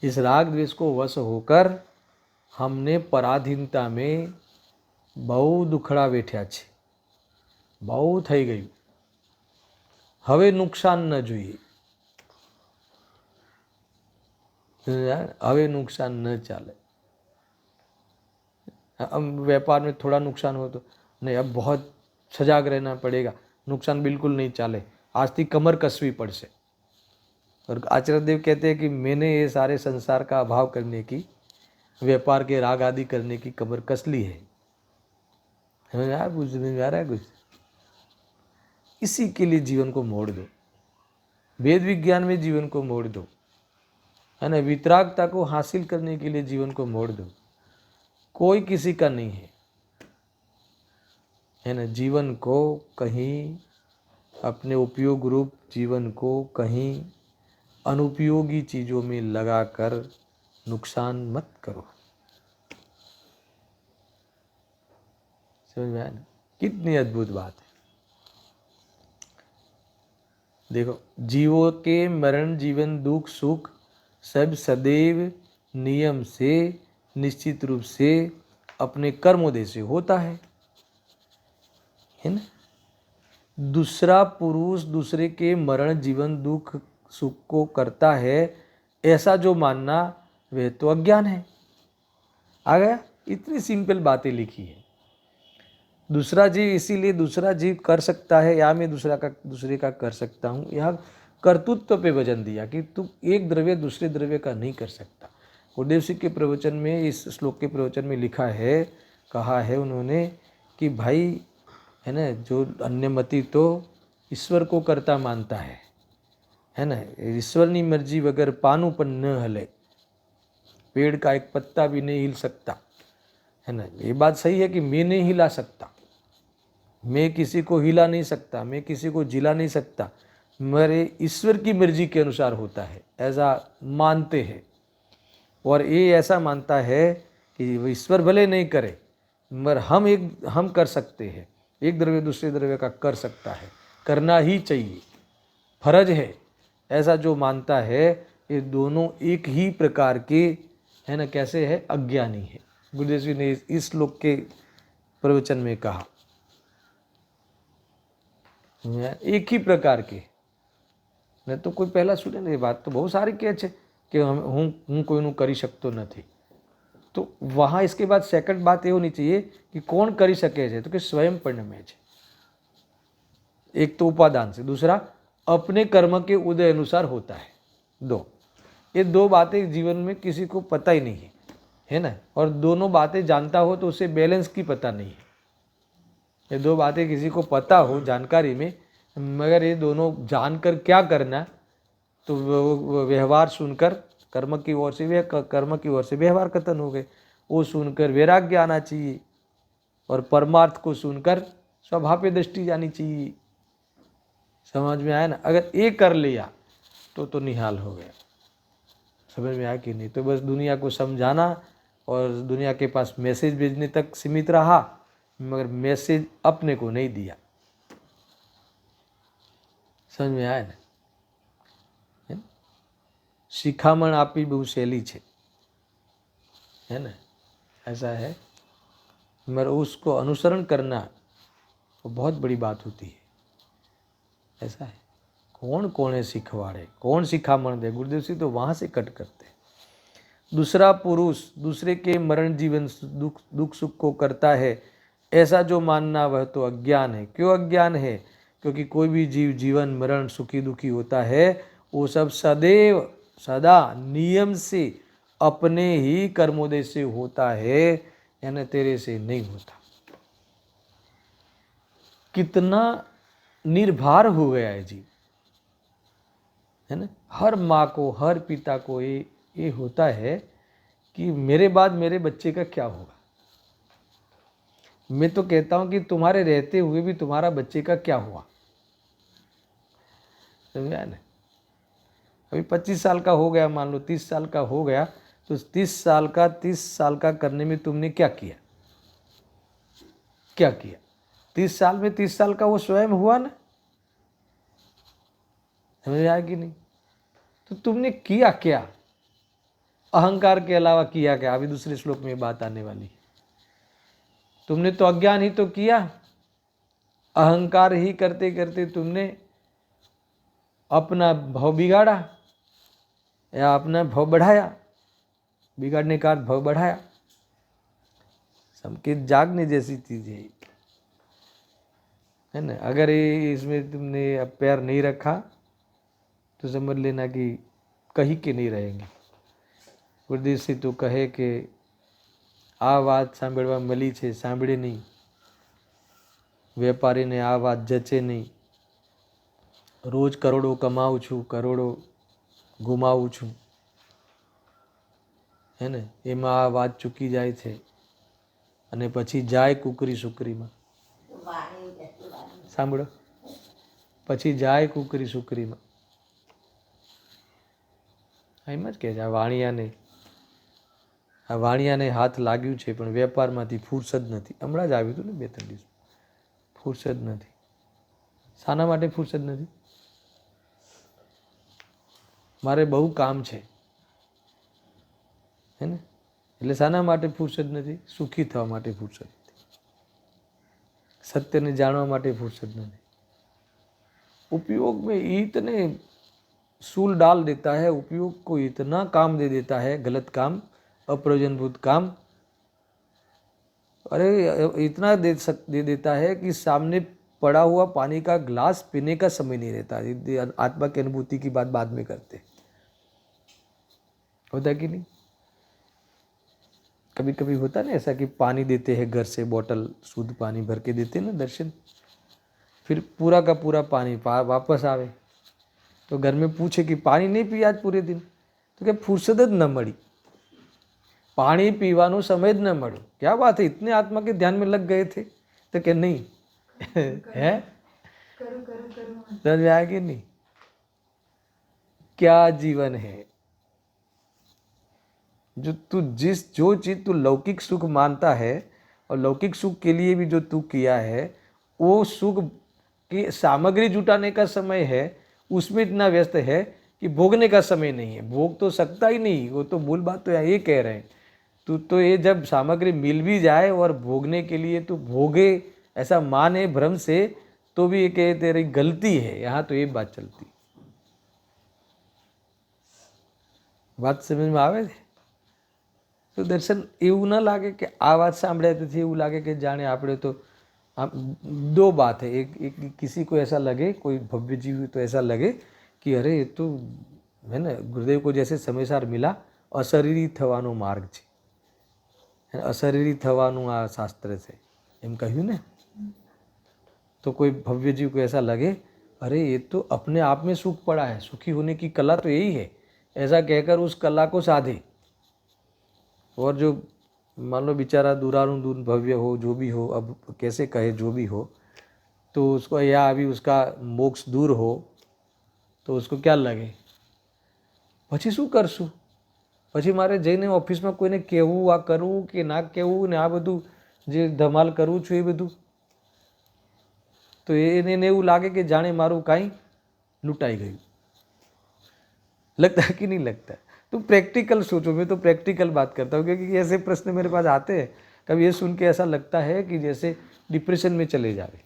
इस राग द्वेष को वश होकर हमने पराधीनता में बहु दुखड़ा बैठ्या છે, बहु થઈ ગયું। હવે નુકસાન ન જોઈએ, હવે नुकसान न चाले। अब व्यापार में थोड़ा नुकसान हो तो नहीं, अब बहुत सजाग रहना पड़ेगा, नुकसान बिल्कुल नहीं चाले, आज थी कमर कसवी पड़से। और आचार्य देव कहते हैं कि मैंने ये सारे संसार का अभाव करने की, व्यापार के राग आदि करने की कमर कस ली है। समझ आ रहा है कुछ? इसी के लिए जीवन को मोड़ दो, वेद विज्ञान में जीवन को मोड़ दो, है ना। वितरागता को हासिल करने के लिए जीवन को मोड़ दो। कोई किसी का नहीं है ना। जीवन को कहीं अपने उपयोग रूप जीवन को कहीं अनुपयोगी चीज़ों में लगाकर नुकसान मत करो। समझ में आया ना? कितनी अद्भुत बात है। देखो, जीवों के मरण जीवन दुख सुख सब सदैव नियम से निश्चित रूप से अपने कर्मोदय से होता है ना। दूसरा पुरुष दूसरे के मरण जीवन दुख सुख को करता है ऐसा जो मानना, वह तो अज्ञान है। आ गया? इतनी सिंपल बातें लिखी है। दूसरा जीव इसीलिए दूसरा जीव कर सकता है, या मैं दूसरे का कर सकता हूँ। यह कर्तृत्व पे वजन दिया कि तू एक द्रव्य दूसरे द्रव्य का नहीं कर सकता। गुरुदेव सिंह के प्रवचन में, इस श्लोक के प्रवचन में लिखा है, कहा है उन्होंने कि भाई है ना, जो अन्यमति तो ईश्वर को करता मानता है ना। ईश्वરની मर्जी वगैर पानु पण न हले, पेड़ का एक पत्ता भी नहीं हिल सकता, है ना। ये बात सही है कि मैं नहीं हिला सकता, मैं किसी को हिला नहीं सकता, मैं किसी को जिला नहीं सकता, मेरे ईश्वर की मर्जी के अनुसार होता है, ऐसा मानते हैं। और ये ऐसा मानता है कि ईश्वर भले नहीं करे मगर हम कर सकते हैं। एक द्रव्य दूसरे द्रव्य का कर सकता है, करना ही चाहिए, फर्ज है, ऐसा जो मानता है, ये दोनों एक ही प्रकार के, है ना, कैसे है, अज्ञानी है। गुरुदेव जी ने इस श्लोक के प्रवचन में कहा, एक ही प्रकार के। नहीं तो कोई पहला सुने ने बात तो बहुत सारी कहे छे कि हूँ कोईनु करी सकतो नहीं। तो वहाँ इसके बाद सेकंड बात ये होनी चाहिए कि कौन करी सके छे, तो कि स्वयं परिणमे छे। एक तो उपादान से, दूसरा अपने कर्म के उदय अनुसार होता है। ये दो बातें जीवन में किसी को पता ही नहीं है ना। और दोनों बातें जानता हो तो उसे बैलेंस की पता नहीं है। ये दो बातें किसी को पता हो जानकारी में, मगर ये दोनों जानकर क्या करना, तो व्यवहार सुनकर कर्म की ओर से व्यवहार कथन हो गए। वो सुनकर वैराग्य आना चाहिए, और परमार्थ को सुनकर स्वभाव दृष्टि जानी चाहिए। समझ में आया ना? अगर ये कर लिया तो निहाल हो गया। समझ में आया कि नहीं? तो बस दुनिया को समझाना और दुनिया के पास मैसेज भेजने तक सीमित रहा, मगर मैसेज अपने को नहीं दिया। समझ में आया ना? शिखामण आपी बहुत सहेली है ना, ऐसा है। मगर उसको अनुसरण करना वो बहुत बड़ी बात होती है। ऐसा है, कौन कौन है सिखवाड़े, कौन शिखामण दे। गुरुदेव सिंह तो वहाँ से कट करते हैं। दूसरा पुरुष दूसरे के मरण जीवन दुख सुख को करता है, ऐसा जो मानना वह तो अज्ञान है। क्यों अज्ञान है? क्योंकि कोई भी जीव जीवन मरण सुखी दुखी होता है वो सब सदैव सदा नियम से अपने ही कर्मोदय से होता है, यानी तेरे से नहीं होता। कितना निर्भर हो गया है जीव, है ना। हर माँ को हर पिता को ये होता है कि मेरे बाद मेरे बच्चे का क्या होगा। मैं तो कहता हूँ कि तुम्हारे रहते हुए भी तुम्हारा बच्चे का क्या हुआ, समझा ना। अभी 25 साल का हो गया, मान लो 30 साल का हो गया, तो 30 साल का करने में तुमने क्या किया, क्या किया? 30 साल में 30 साल का वो स्वयं हुआ ना, समझ आया कि नहीं? तो तुमने किया क्या? अहंकार के अलावा किया क्या? अभी दूसरे श्लोक में बात आने वाली। तुमने तो अज्ञान ही तो किया, अहंकार ही करते करते तुमने अपना भाव बिगाड़ा या अपना भाव बढ़ाया। बिगाड़ने का भाव बढ़ाया। संकेत जागने जैसी चीज है ना। अगर ये इसमें तुमने पैर नहीं रखा तो समझ लेना कि कहीं के नहीं रहेंगे। गुरुदेव से तो कहे कि आ बात सांभळवा मળી છે, સાંભળે नहीं। વેપારીને આ વાત જચે नहीं। રોજ કરોડો કમાઉં છું, કરોડો ગુમાવું છું, હે ને। એમાં આ વાત ચૂકી જાય છે અને પછી જાય કુકરી સુકરીમાં। સાંભળો, પછી જાય કુકરી સુકરીમાં। એમ જ કહે છે આ વાણિયાને હાથ લાગ્યું છે પણ વેપારમાંથી ફુરસદ નથી। હમણાં જ આવ્યું હતું ને 2-3 દિવસ, ફુરસદ નથી। શાના માટે ફુરસદ નથી? મારે બહુ કામ છે, હે ને। એટલે શાના માટે ફુરસદ નથી? સુખી થવા માટે ફુરસદ નથી, સત્યને જાણવા માટે ફુરસદ નથી। उपयोग में इतने सूल डाल देता है, उपयोग को इतना काम दे देता है, गलत काम, अप्रयोजनभूत काम। अरे इतना दे देता है कि सामने पड़ा हुआ पानी का ग्लास पीने का समय नहीं रहता। आत्मा की अनुभूति की बात बाद में करते, होता कि नहीं? कभी कभी होता ना ऐसा कि पानी देते हैं घर से, बोतल शुद्ध पानी भर के देते ना दर्शन, फिर पूरा का पूरा पानी वापस आवे तो घर में पूछे कि पानी नहीं पिया आज पूरे दिन, तो क्या फुर्सत ज न मળી, पानी पीवानो समय ज न मळ्यो। क्या बात है, इतने आत्मा के ध्यान में लग गए थे? तो क्या नहीं है, समझ में आया कि नहीं? क्या जीवन है जो चीज तू लौकिक सुख मानता है, और लौकिक सुख के लिए भी जो तू किया है, वो सुख की सामग्री जुटाने का समय है, उसमें इतना व्यस्त है कि भोगने का समय नहीं है। भोग तो सकता ही नहीं, वो तो मूल बात तो यहाँ ये कह रहे हैं। तू तो ये जब सामग्री मिल भी जाए और भोगने के लिए तू भोगे ऐसा माने भ्रम से, तो भी ये कहे तेरी गलती है। यहाँ तो ये बात चलती, बात समझ में आवे છે? तो दर्शन એવું ना लागे कि आ बात सांभळ्या પછી એવું लागे कि जाने આપણે तो दो बात है। एक किसी को ऐसा लगे, कोई भव्य जीव तो ऐसा लगे कि अरे ये तो है ना गुरुदेव को जैसे समयसार मिला, अशरीरी થવાનો માર્ગ છે, अशरीरी થવાનું આ શાસ્ત્ર છે એમ કહ્યું ને। तो कोई भव्य जीव को ऐसा लगे अरे ये तो अपने आप में सुख पड़ा है, सुखी होने की कला तो यही है, ऐसा कहकर उस कला को साधे। और जो मान लो बेचारा दूरानुदूर भव्य हो, जो भी हो, अब कैसे कहे, जो भी हो, तो उसको या अभी उसका मोक्ष दूर हो तो उसको क्या लगे, પછી શું કરશું, પછી મારે જઈને ઓફિસમાં કોઈને કહેવું, આ કરવું કે ના કહેવું, ને આ બધું જે ધમાલ કરું છું એ બધું, તો એને એવું લાગે કે જાણે મારું કાંઈ લૂંટાઈ ગયું। लगता है कि नहीं लगता? तो प्रैक्टिकल सोचो, मैं तो प्रैक्टिकल बात करता हूँ, क्योंकि ऐसे प्रश्न मेरे पास आते हैं। कभी ये सुन के ऐसा लगता है कि जैसे डिप्रेशन में चले जावे।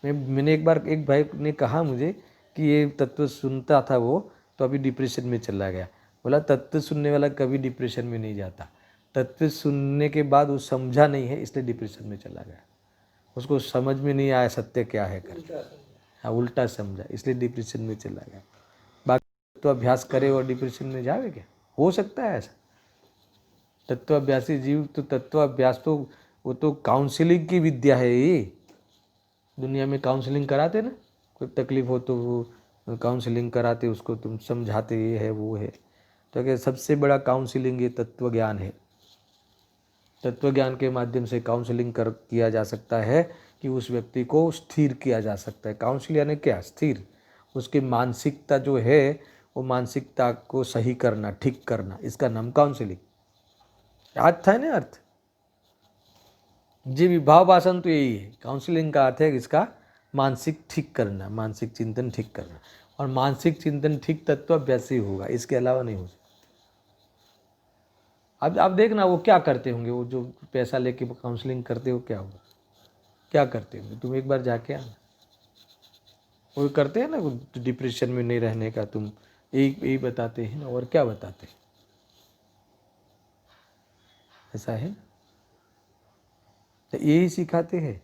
मैंने एक बार एक भाई ने कहा मुझे कि ये तत्व सुनता था वो, तो अभी डिप्रेशन में चला गया। बोला तत्व सुनने वाला कभी डिप्रेशन में नहीं जाता। तत्व सुनने के बाद वो समझा नहीं है इसलिए डिप्रेशन में चला गया। उसको समझ में नहीं आया सत्य क्या है करके, हाँ उल्टा समझा इसलिए डिप्रेशन में चला गया। बाकी तो अभ्यास करे और डिप्रेशन में जावे क्या? हो सकता है ऐसा? तत्वाभ्यासी जीव तो तत्वाभ्यास तो वो तो काउंसलिंग की विद्या है। ये दुनिया में काउंसलिंग कराते ना, कोई तकलीफ हो तो वो काउंसलिंग कराते, उसको तुम समझाते ये है वो है। तो क्या सबसे बड़ा काउंसलिंग ये तत्व ज्ञान है। तत्व ज्ञान के माध्यम से काउंसलिंग किया जा सकता है कि उस व्यक्ति को स्थिर किया जा सकता है। काउंसिल यानी क्या? स्थिर। उसकी मानसिकता जो है वो मानसिकता को सही करना, ठीक करना, इसका नाम काउंसलिंग। अर्थ है ना, अर्थ जी विभाव भाषण तो यही है। काउंसलिंग का अर्थ है कि इसका मानसिक ठीक करना, मानसिक चिंतन ठीक करना। और मानसिक चिंतन ठीक तत्वाभ्यास ही होगा, इसके अलावा नहीं हो सकता। अब आप देखना वो क्या करते होंगे, वो जो पैसा लेके काउंसलिंग करते हो क्या होगा, क्या करते होंगे? तुम एक बार जाके आना। वो करते हैं ना डिप्रेशन में नहीं रहने का, तुम यही बताते हैं ना, और क्या बताते हैं? ऐसा है तो यही सिखाते हैं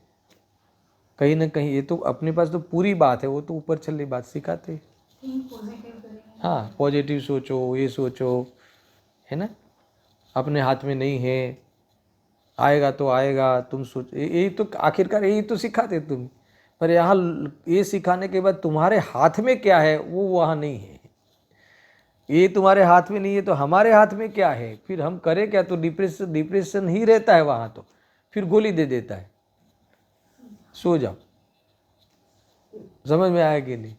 कहीं ना कहीं। ये तो अपने पास तो पूरी बात है, वो तो ऊपर चली बात सिखाते हैं। हाँ पॉजिटिव सोचो, ये सोचो, है ना, अपने हाथ में नहीं है, आएगा तो आएगा, तुम सोच, यही तो आखिरकार यही तो सिखाते तुम। पर यहाँ ये सिखाने के बाद तुम्हारे हाथ में क्या है वो वहाँ नहीं है। ये तुम्हारे हाथ में नहीं है तो हमारे हाथ में क्या है? फिर हम करें क्या? तो डिप्रेशन ही रहता है वहाँ, तो फिर गोली दे देता है, सो जाओ। समझ में आया कि नहीं?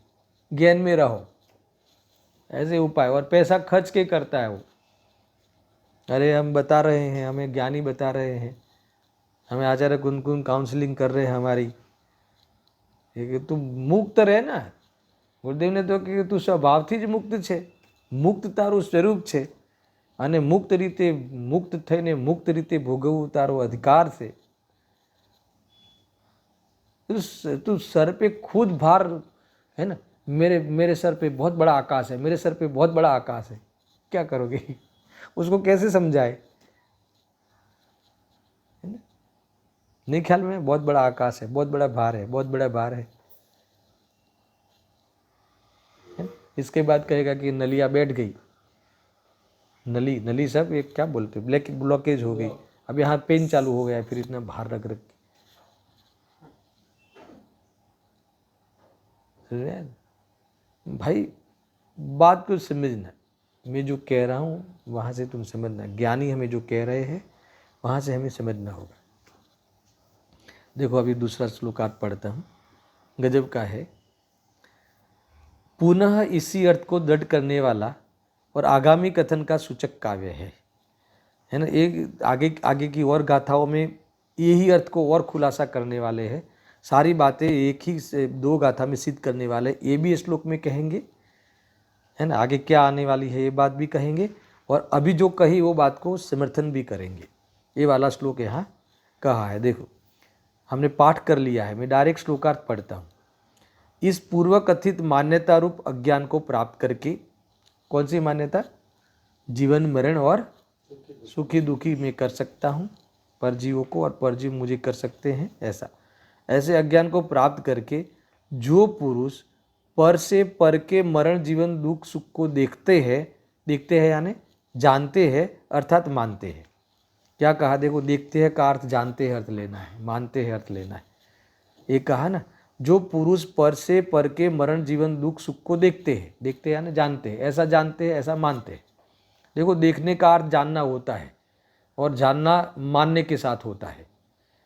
ज्ञान में रहो, ऐसे उपाय। और पैसा खर्च के करता है वो। अरे हम बता रहे हैं, हमें ज्ञानी बता रहे हैं, हमें आचार्य कुन काउंसलिंग कर रहे हैं हमारी, तू मुक्त रहे ना। गुरुदेव ने तो કે તું સ્વભાવથી જ મુક્ત છે, મુક્ત તારું સ્વરૂપ છે, અને મુક્ત રીતે મુક્ત થઈને મુક્ત રીતે ભોગવવું તારો અધિકાર છે। तू सर पे खुद भार है ना, मेरे सर पे बहुत बड़ा आकाश है, मेरे सर पे बहुत बड़ा आकाश है, क्या करोगे? उसको कैसे समझाए? नहीं ख्याल में? बहुत बड़ा आकाश है, बहुत बड़ा भार है, बहुत बड़ा भार है। इसके बाद कहेगा कि नलिया बैठ गई, नली सब एक क्या बोलते, ब्लॉकेज हो गई, अब यहाँ पेन चालू हो गया, फिर इतना भार रख रख के। भाई बात को समझना, मैं जो कह रहा हूँ वहाँ से तुम समझना, ज्ञानी हमें जो कह रहे हैं वहाँ से हमें समझना होगा। देखो अभी दूसरा श्लोकार्थ पढ़ता हूँ, गजब का है। पुनः इसी अर्थ को दृढ़ करने वाला और आगामी कथन का सूचक काव्य है ना। एक आगे की और गाथाओं में यही अर्थ को और खुलासा करने वाले हैं। सारी बातें एक ही से दो गाथा में सिद्ध करने वाले, ये भी श्लोक में कहेंगे, है ना। आगे क्या आने वाली है ये बात भी कहेंगे, और अभी जो कही वो बात को समर्थन भी करेंगे। ये वाला श्लोक यहाँ कहा है, देखो हमने पाठ कर लिया है, मैं डायरेक्ट श्लोकार्थ पढ़ता हूँ। इस पूर्व कथित मान्यता रूप अज्ञान को प्राप्त करके, कौन सी मान्यता? जीवन मरण और सुखी दुखी मैं कर सकता हूँ परजीवों को, और परजीव मुझे कर सकते हैं, ऐसे अज्ञान को प्राप्त करके जो पुरुष पर से पर के मरण जीवन दुख सुख को देखते हैं यानी जानते हैं अर्थात मानते हैं। क्या कहा? देखो, देखते हैं का अर्थ जानते हैं अर्थ लेना है, मानते हैं अर्थ लेना है। ये कहा ना, जो पुरुष पर से पर के मरण जीवन दुख सुख को देखते हैं यानी जानते हैं, ऐसा जानते हैं ऐसा मानते हैं। देखो, देखने का अर्थ जानना होता है, और जानना मानने के साथ होता है।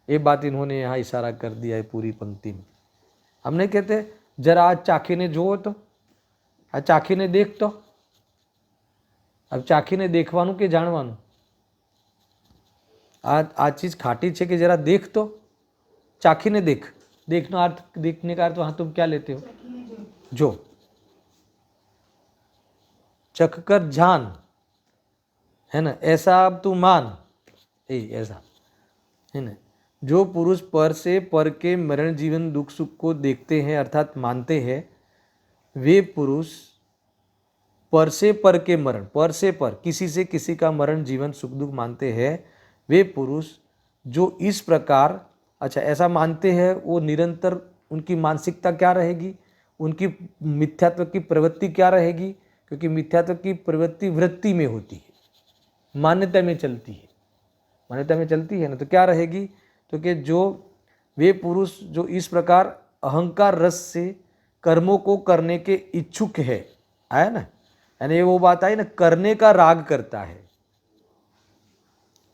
ये बात इन्होंने यहाँ इशारा कर दिया है पूरी पंक्ति में। हमने कहते जरा आज चाखीने જોવો તો, આ ચાખીને દેખ તો। अब ચાખીને देखवानुं के જાણવાનું? आ चीज खाटी है कि जरा देख तो, चाखीने देख। देखना अर्थ, देखने का अर्थ वहां तुम क्या लेते हो? जो चख कर जान, है ना, ऐसा अब तू मान, ऐसा है ना। जो पुरुष पर से पर के मरण जीवन दुख सुख को देखते हैं अर्थात मानते हैं, वे पुरुष पर से पर के मरण, पर से पर किसी से किसी का मरण जीवन सुख दुख मानते हैं वे पुरुष जो इस प्रकार, अच्छा ऐसा मानते हैं, वो निरंतर उनकी मानसिकता क्या रहेगी, उनकी मिथ्यात्व की प्रवृत्ति क्या रहेगी, क्योंकि मिथ्यात्व की प्रवृत्ति वृत्ति में होती है, मान्यता में चलती है, मान्यता में चलती है ना, तो क्या रहेगी, तो कि जो वे पुरुष जो इस प्रकार अहंकार रस से कर्मों को करने के इच्छुक है, आया ना, यानी वो बात आई ना, करने का राग करता है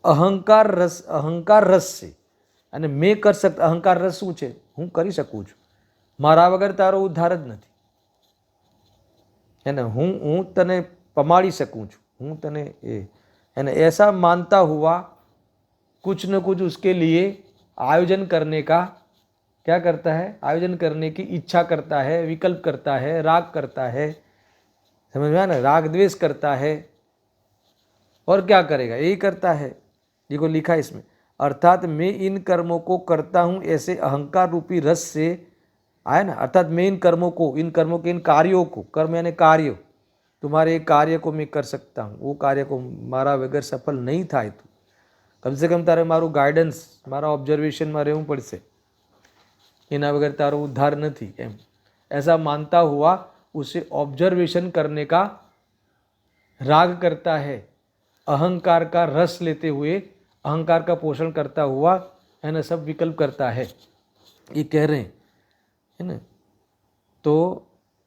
अहंकार रस से, यानी मैं कर सकता, अहंकार रस શું છે, હું કરી શકું છું, મારા વગર તારો ઉદ્ધાર જ નથી, है ना, હું તને પમાડી सकूँ છું, હું તને है ना, ऐसा मानता हुआ कुछ न कुछ उसके लिए आयोजन करने का क्या करता है, आयोजन करने की इच्छा करता है, विकल्प करता है, राग करता है, समझ में आया ना, राग द्वेष करता है, और क्या करेगा, यही करता है, देखो लिखा इसमें, अर्थात मैं इन कर्मों को करता हूँ ऐसे अहंकार रूपी रस से, आया ना, अर्थात मैं इन कर्मों के इन कार्यों को, कर्म यानी कार्य, तुम्हारे कार्य को मैं कर सकता हूँ, वो कार्य को मारा वगैर सफल नहीं થાય तो कम से कम तारे मारू गाइडन्स, मारा ऑब्जर्वेशन में रहવું પડશે, એના વગર તારો ઉદ્ધાર નથી એમ, ऐसा मानता हुआ उसे ऑब्जर्वेशन करने का राग करता है, अहंकार का रस लेते हुए, अहंकार का पोषण करता हुआ, है ना, सब विकल्प करता है, ये कह रहे हैं, है ना, तो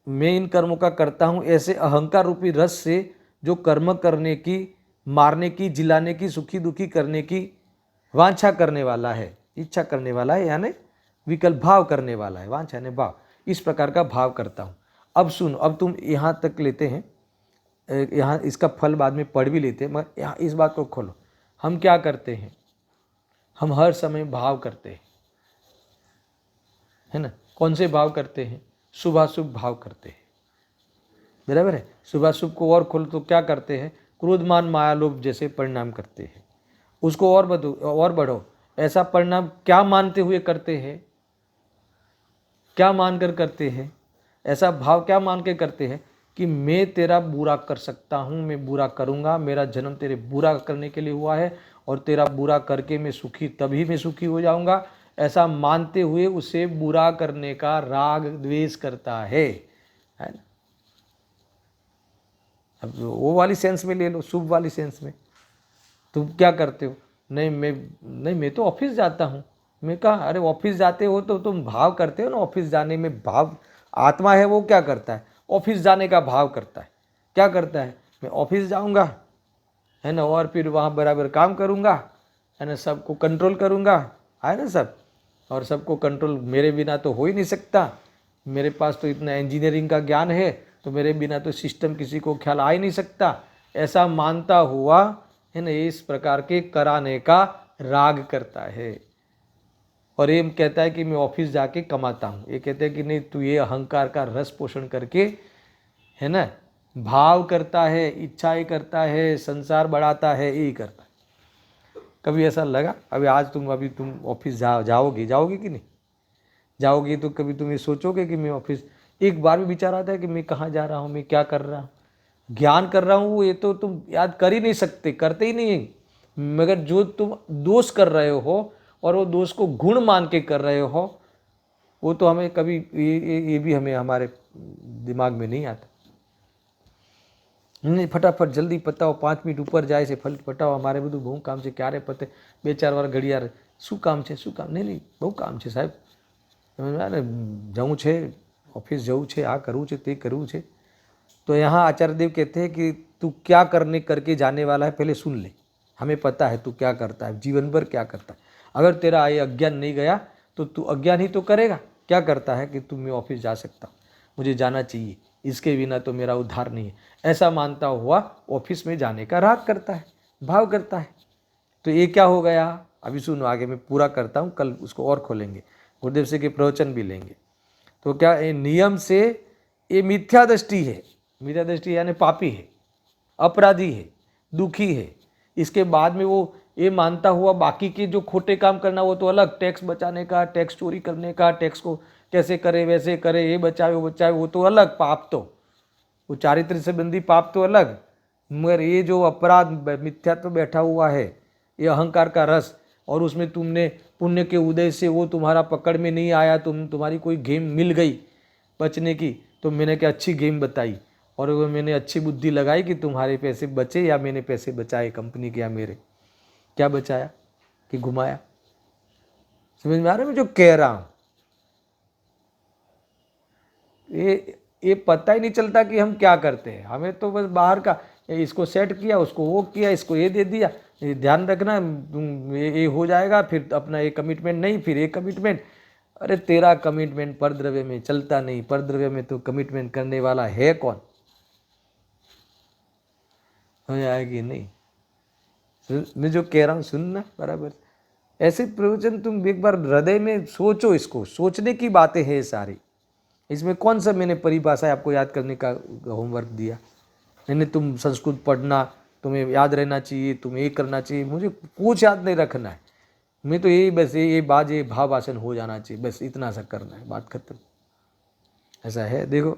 मैं इन कर्मों का करता हूँ ऐसे अहंकार रूपी रस से जो कर्म करने की, मारने की, जिलाने की, सुखी दुखी करने की वांछा करने वाला है, इच्छा करने वाला है, यानी विकल्प भाव करने वाला है, वांछा यानी भाव, इस प्रकार का भाव करता हूँ। अब सुनो, अब तुम यहाँ तक लेते हैं, यहाँ इसका फल बाद में पढ़ भी लेते हैं, मगर यहाँ इस बात को खोलो, हम क्या करते हैं, हम हर समय भाव करते हैं, है ना, कौन से भाव करते हैं, शुभाशुभ भाव करते हैं, बराबर है, शुभाशुभ को और खोलो तो क्या करते हैं, क्रोधमान माया लोभ जैसे परिणाम करते हैं, उसको और बढ़ो, ऐसा परिणाम क्या मानते हुए करते हैं, क्या मानकर करते हैं, ऐसा भाव क्या मान के करते हैं कि मैं तेरा बुरा कर सकता हूँ, मैं बुरा करूँगा, मेरा जन्म तेरे बुरा करने के लिए हुआ है और तेरा बुरा करके मैं सुखी, तभी मैं सुखी हो जाऊँगा, ऐसा मानते हुए उसे बुरा करने का राग द्वेष करता है ना। अब वो वाली सेंस में ले लो, शुभ वाली सेंस में, तुम क्या करते हो, नहीं मैं तो ऑफिस जाता हूँ, मैं कहा, अरे ऑफिस जाते हो तो तुम भाव करते हो ना, ऑफिस जाने में भाव, आत्मा है वो क्या करता है, ऑफिस जाने का भाव करता है, क्या करता है, मैं ऑफिस जाऊँगा, है ना, और फिर वहाँ बराबर काम करूँगा, है ना, सबको कंट्रोल करूँगा, है ना सब, और सबको कंट्रोल मेरे बिना तो हो ही नहीं सकता, मेरे पास तो इतना इंजीनियरिंग का ज्ञान है, तो मेरे बिना तो सिस्टम किसी को ख्याल आ ही नहीं सकता, ऐसा मानता हुआ, है ना, इस प्रकार के कराने का राग करता है, और ये कहता है कि मैं ऑफिस जाके कमाता हूँ, ये कहते हैं कि नहीं, तू ये अहंकार का रस पोषण करके, है ना, भाव करता है, इच्छाएं करता है, संसार बढ़ाता है, यही करता है। कभी ऐसा लगा, अभी तुम ऑफिस जाओगे कि नहीं जाओगे, तो कभी तुम ये सोचोगे कि मैं ऑफिस, एक बार भी विचार आता है कि मैं कहाँ जा रहा हूँ, मैं क्या कर रहा हूँ, ज्ञान कर रहा हूँ, ये तो तुम याद कर ही नहीं सकते, करते ही नहीं, मगर जो तुम दोष कर रहे हो और वो दोष को गुण मान के कर रहे हो, वो तो हमें कभी ये भी हमें हमारे दिमाग में नहीं आता। नहीं, फटाफट जल्दी पताओ, 5 मिनट ऊपर जाए से पटाओ, અમારે બધું બહુ કામ છે, ક્યારે પતે, 2-4 વાર ઘડિયાળ, શું કામ છે, શું કામ, નહીં બહુ કામ છે સાહેબ, ને જવું છે, ऑफिस જવું છે, આ કરવું છે, તે કરવું છે। तो यहाँ आचार्य देव कहते हैं कि तू क्या करके जाने वाला है, पहले सुन ले, हमें पता है तू क्या करता है, जीवन भर क्या करता है, अगर तेरा ये अज्ञान नहीं गया तो तू अज्ञान ही तो करेगा, क्या करता है कि तू मैं ऑफिस जा सकता हूँ, मुझे जाना चाहिए, इसके बिना तो मेरा उद्धार नहीं है, ऐसा मानता हुआ ऑफिस में जाने का राग करता है, भाव करता है। तो ये क्या हो गया, अभी सुनो, आगे मैं पूरा करता हूँ, कल उसको और खोलेंगे, गुरुदेव से के प्रवचन भी लेंगे। तो क्या ये नियम से ये मिथ्या दृष्टि है, मिथ्या दृष्टि यानी पापी है, अपराधी है, दुखी है, इसके बाद में वो ये मानता हुआ बाकी के जो खोटे काम करना, वो तो अलग, टैक्स बचाने का, टैक्स चोरी करने का, टैक्स को कैसे करे वैसे करे, ये बचावे वो बचावे, वो तो अलग पाप, तो वो चारित्र संबंधी पाप तो अलग, मगर ये जो अपराध मिथ्यात्व बैठा हुआ है, ये अहंकार का रस, और उसमें तुमने पुण्य के उदय से वो तुम्हारा पकड़ में नहीं आया, तुम्हारी कोई गेम मिल गई बचने की, तो मैंने क्या अच्छी गेम बताई और वो मैंने अच्छी बुद्धि लगाई कि तुम्हारे पैसे बचे या मैंने पैसे बचाए कंपनी के या मेरे, क्या बचाया कि घुमाया। समझ में आ रहा है मैं जो कह रहा हूं? ये पता ही नहीं चलता कि हम क्या करते हैं। हमें तो बस बाहर का, इसको सेट किया, उसको वो किया, इसको ये दे दिया, ये ध्यान रखना ये हो जाएगा, फिर अपना ये कमिटमेंट नहीं, फिर ये कमिटमेंट। अरे तेरा कमिटमेंट परद्रव्य में चलता नहीं, परद्रव्य में तो कमिटमेंट करने वाला है कौन? हो जाएगी नहीं? मैं जो कह रहा हूँ सुनना बराबर। ऐसे प्रवचन तुम एक बार हृदय में सोचो, इसको सोचने की बातें हैं सारी। इसमें कौन सा मैंने परिभाषा आपको याद करने का होमवर्क दिया? मैंने तुम संस्कृत पढ़ना, तुम्हें याद रहना चाहिए, तुम्हें ये करना चाहिए, मुझे कुछ याद नहीं रखना है। मैं तो यही बस ये बात, ये भाव भाषण हो जाना चाहिए, बस इतना सा करना है, बात खत्म। ऐसा है देखो।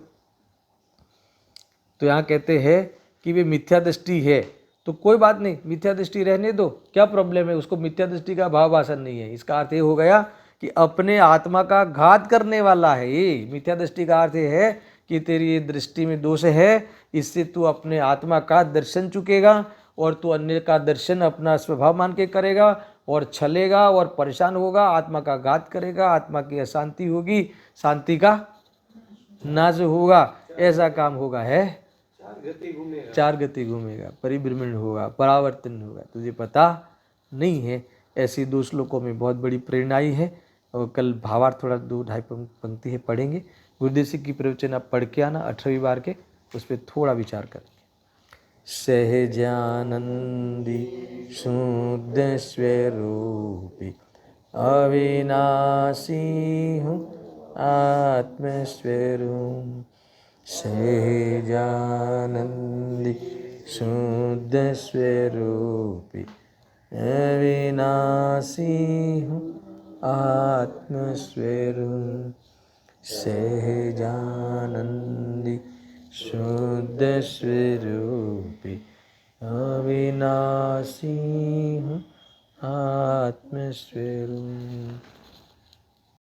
तो यहाँ कहते हैं कि वे मिथ्या दृष्टि है, तो कोई बात नहीं, मिथ्या दृष्टि रहने दो, क्या प्रॉब्लम है? उसको मिथ्या दृष्टि का भाव भाषण नहीं है। इसका अर्थ ये हो गया कि अपने आत्मा का घात करने वाला है ये। मिथ्या दृष्टि का अर्थ है कि तेरी ये दृष्टि में दोष है, इससे तू अपने आत्मा का दर्शन चुकेगा और तू अन्य का दर्शन अपना स्वभाव मान के करेगा और छलेगा और परेशान होगा, आत्मा का घात करेगा, आत्मा की अशांति होगी, शांति का नाश होगा, ऐसा काम होगा। है चार गति घूमेगा, परिभ्रमण होगा, परावर्तन होगा, तुझे पता नहीं है। ऐसी दो श्लोकों में बहुत बड़ी प्रेरणाई है। और कल भावार्थ थोड़ा 2-2.5 पंक्ति है पढ़ेंगे। गुरुदेव सिंह की प्रवचन आप पढ़ के आना 18वीं बार के, उस पर थोड़ा विचार करेंगे। सहजानंदी शुद्ध स्वरूपी अविनाशी हूँ आत्मस्वरूप, सहजानंदी शुद्ध स्वरूपी अविनाशी हूँ आत्मस्वरूप, सहजानंदी शुद्ध स्वरूपी अविनाशी हूँ आत्मस्वरूप।